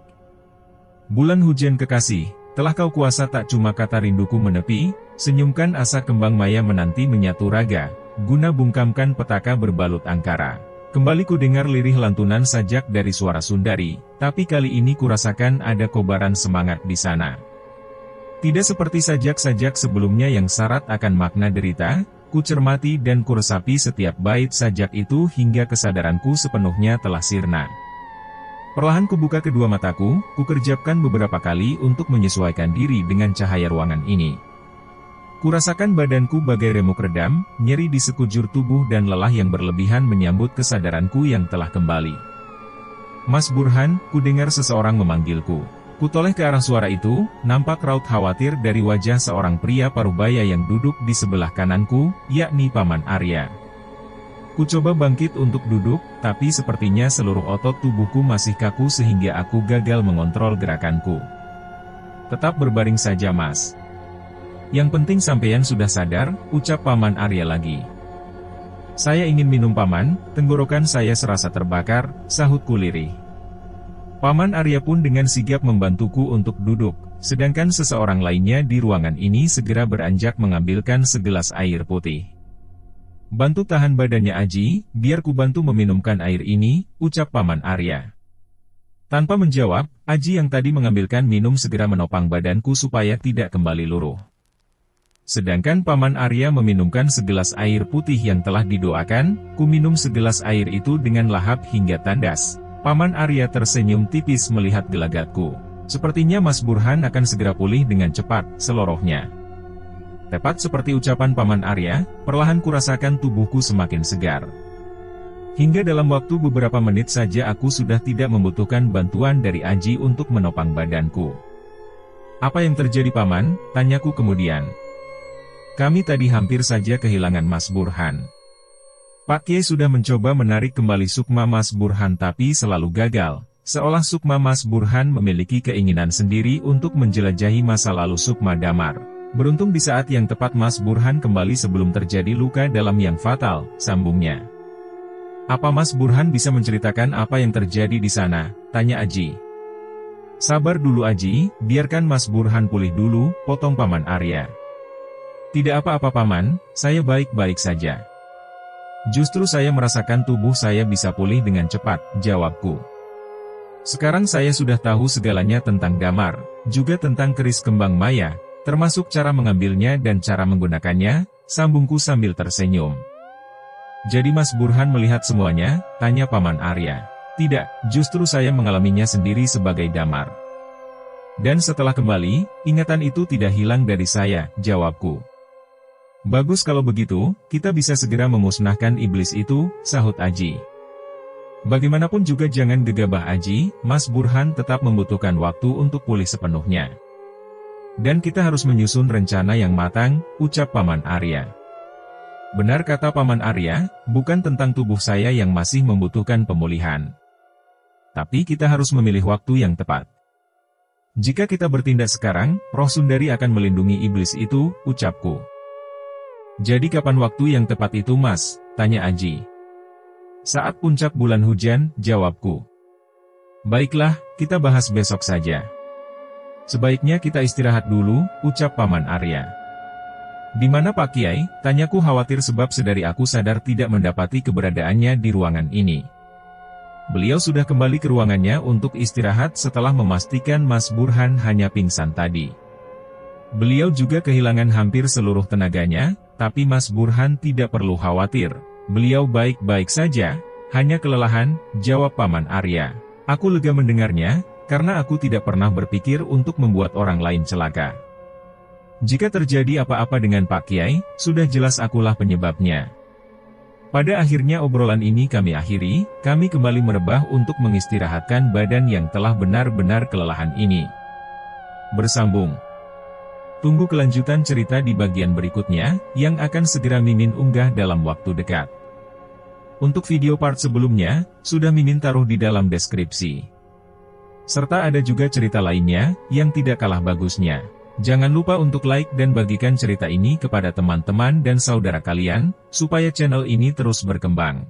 Speaker 1: Bulan hujan kekasih, telah kau kuasa tak cuma kata rinduku menepi, senyumkan asa kembang maya menanti menyatu raga, guna bungkamkan petaka berbalut angkara. Kembali ku dengar lirih lantunan sajak dari suara Sundari, tapi kali ini kurasakan ada kobaran semangat di sana. Tidak seperti sajak-sajak sebelumnya yang syarat akan makna derita, ku cermati dan kuresapi setiap bait sajak itu hingga kesadaranku sepenuhnya telah sirna. Perlahan kubuka kedua mataku, kukerjapkan beberapa kali untuk menyesuaikan diri dengan cahaya ruangan ini. Kurasakan badanku bagai remuk redam, nyeri di sekujur tubuh dan lelah yang berlebihan menyambut kesadaranku yang telah kembali. Mas Burhan, kudengar seseorang memanggilku. Kutoleh ke arah suara itu, nampak raut khawatir dari wajah seorang pria parubaya yang duduk di sebelah kananku, yakni Paman Arya. Ku coba bangkit untuk duduk, tapi sepertinya seluruh otot tubuhku masih kaku sehingga aku gagal mengontrol gerakanku. Tetap berbaring saja Mas. Yang penting sampeyan sudah sadar, ucap Paman Arya lagi. Saya ingin minum Paman, tenggorokan saya serasa terbakar, sahutku lirih. Paman Arya pun dengan sigap membantuku untuk duduk, sedangkan seseorang lainnya di ruangan ini segera beranjak mengambilkan segelas air putih. Bantu tahan badannya Aji, biar ku bantu meminumkan air ini, ucap Paman Arya. Tanpa menjawab, Aji yang tadi mengambilkan minum segera menopang badanku supaya tidak kembali luruh. Sedangkan Paman Arya meminumkan segelas air putih yang telah didoakan, ku minum segelas air itu dengan lahap hingga tandas. Paman Arya tersenyum tipis melihat gelagatku. Sepertinya Mas Burhan akan segera pulih dengan cepat, selorohnya. Tepat seperti ucapan Paman Arya, perlahan kurasakan tubuhku semakin segar. Hingga dalam waktu beberapa menit saja aku sudah tidak membutuhkan bantuan dari Aji untuk menopang badanku. Apa yang terjadi Paman? Tanyaku kemudian. Kami tadi hampir saja kehilangan Mas Burhan. Pak Kiai sudah mencoba menarik kembali sukma Mas Burhan tapi selalu gagal, seolah sukma Mas Burhan memiliki keinginan sendiri untuk menjelajahi masa lalu sukma Damar. Beruntung di saat yang tepat Mas Burhan kembali sebelum terjadi luka dalam yang fatal, sambungnya. Apa Mas Burhan bisa menceritakan apa yang terjadi di sana? Tanya Aji. Sabar dulu Aji, biarkan Mas Burhan pulih dulu, potong Paman Arya. Tidak apa-apa Paman, saya baik-baik saja. Justru saya merasakan tubuh saya bisa pulih dengan cepat, jawabku. Sekarang saya sudah tahu segalanya tentang Damar, juga tentang keris kembang maya, termasuk cara mengambilnya dan cara menggunakannya, sambungku sambil tersenyum. Jadi Mas Burhan melihat semuanya? Tanya Paman Arya. Tidak, justru saya mengalaminya sendiri sebagai Damar. Dan setelah kembali, ingatan itu tidak hilang dari saya, jawabku. Bagus kalau begitu, kita bisa segera memusnahkan iblis itu, sahut Aji. Bagaimanapun juga jangan gegabah Aji, Mas Burhan tetap membutuhkan waktu untuk pulih sepenuhnya. Dan kita harus menyusun rencana yang matang, ucap Paman Arya. Benar kata Paman Arya, bukan tentang tubuh saya yang masih membutuhkan pemulihan. Tapi kita harus memilih waktu yang tepat. Jika kita bertindak sekarang, Roh Sundari akan melindungi iblis itu, ucapku. Jadi kapan waktu yang tepat itu Mas? Tanya Aji. Saat puncak bulan hujan, jawabku. Baiklah, kita bahas besok saja. Sebaiknya kita istirahat dulu, ucap Paman Arya. Di mana Pak Kiai? Tanyaku khawatir sebab sedari aku sadar tidak mendapati keberadaannya di ruangan ini. Beliau sudah kembali ke ruangannya untuk istirahat setelah memastikan Mas Burhan hanya pingsan tadi. Beliau juga kehilangan hampir seluruh tenaganya, tapi Mas Burhan tidak perlu khawatir. Beliau baik-baik saja, hanya kelelahan, jawab Paman Arya. Aku lega mendengarnya, karena aku tidak pernah berpikir untuk membuat orang lain celaka. Jika terjadi apa-apa dengan Pak Kiai, sudah jelas akulah penyebabnya. Pada akhirnya obrolan ini kami akhiri, kami kembali merebah untuk mengistirahatkan badan yang telah benar-benar kelelahan ini. Bersambung. Tunggu kelanjutan cerita di bagian berikutnya, yang akan segera Mimin unggah dalam waktu dekat. Untuk video part sebelumnya, sudah Mimin taruh di dalam deskripsi. Serta ada juga cerita lainnya, yang tidak kalah bagusnya. Jangan lupa untuk like dan bagikan cerita ini kepada teman-teman dan saudara kalian, supaya channel ini terus berkembang.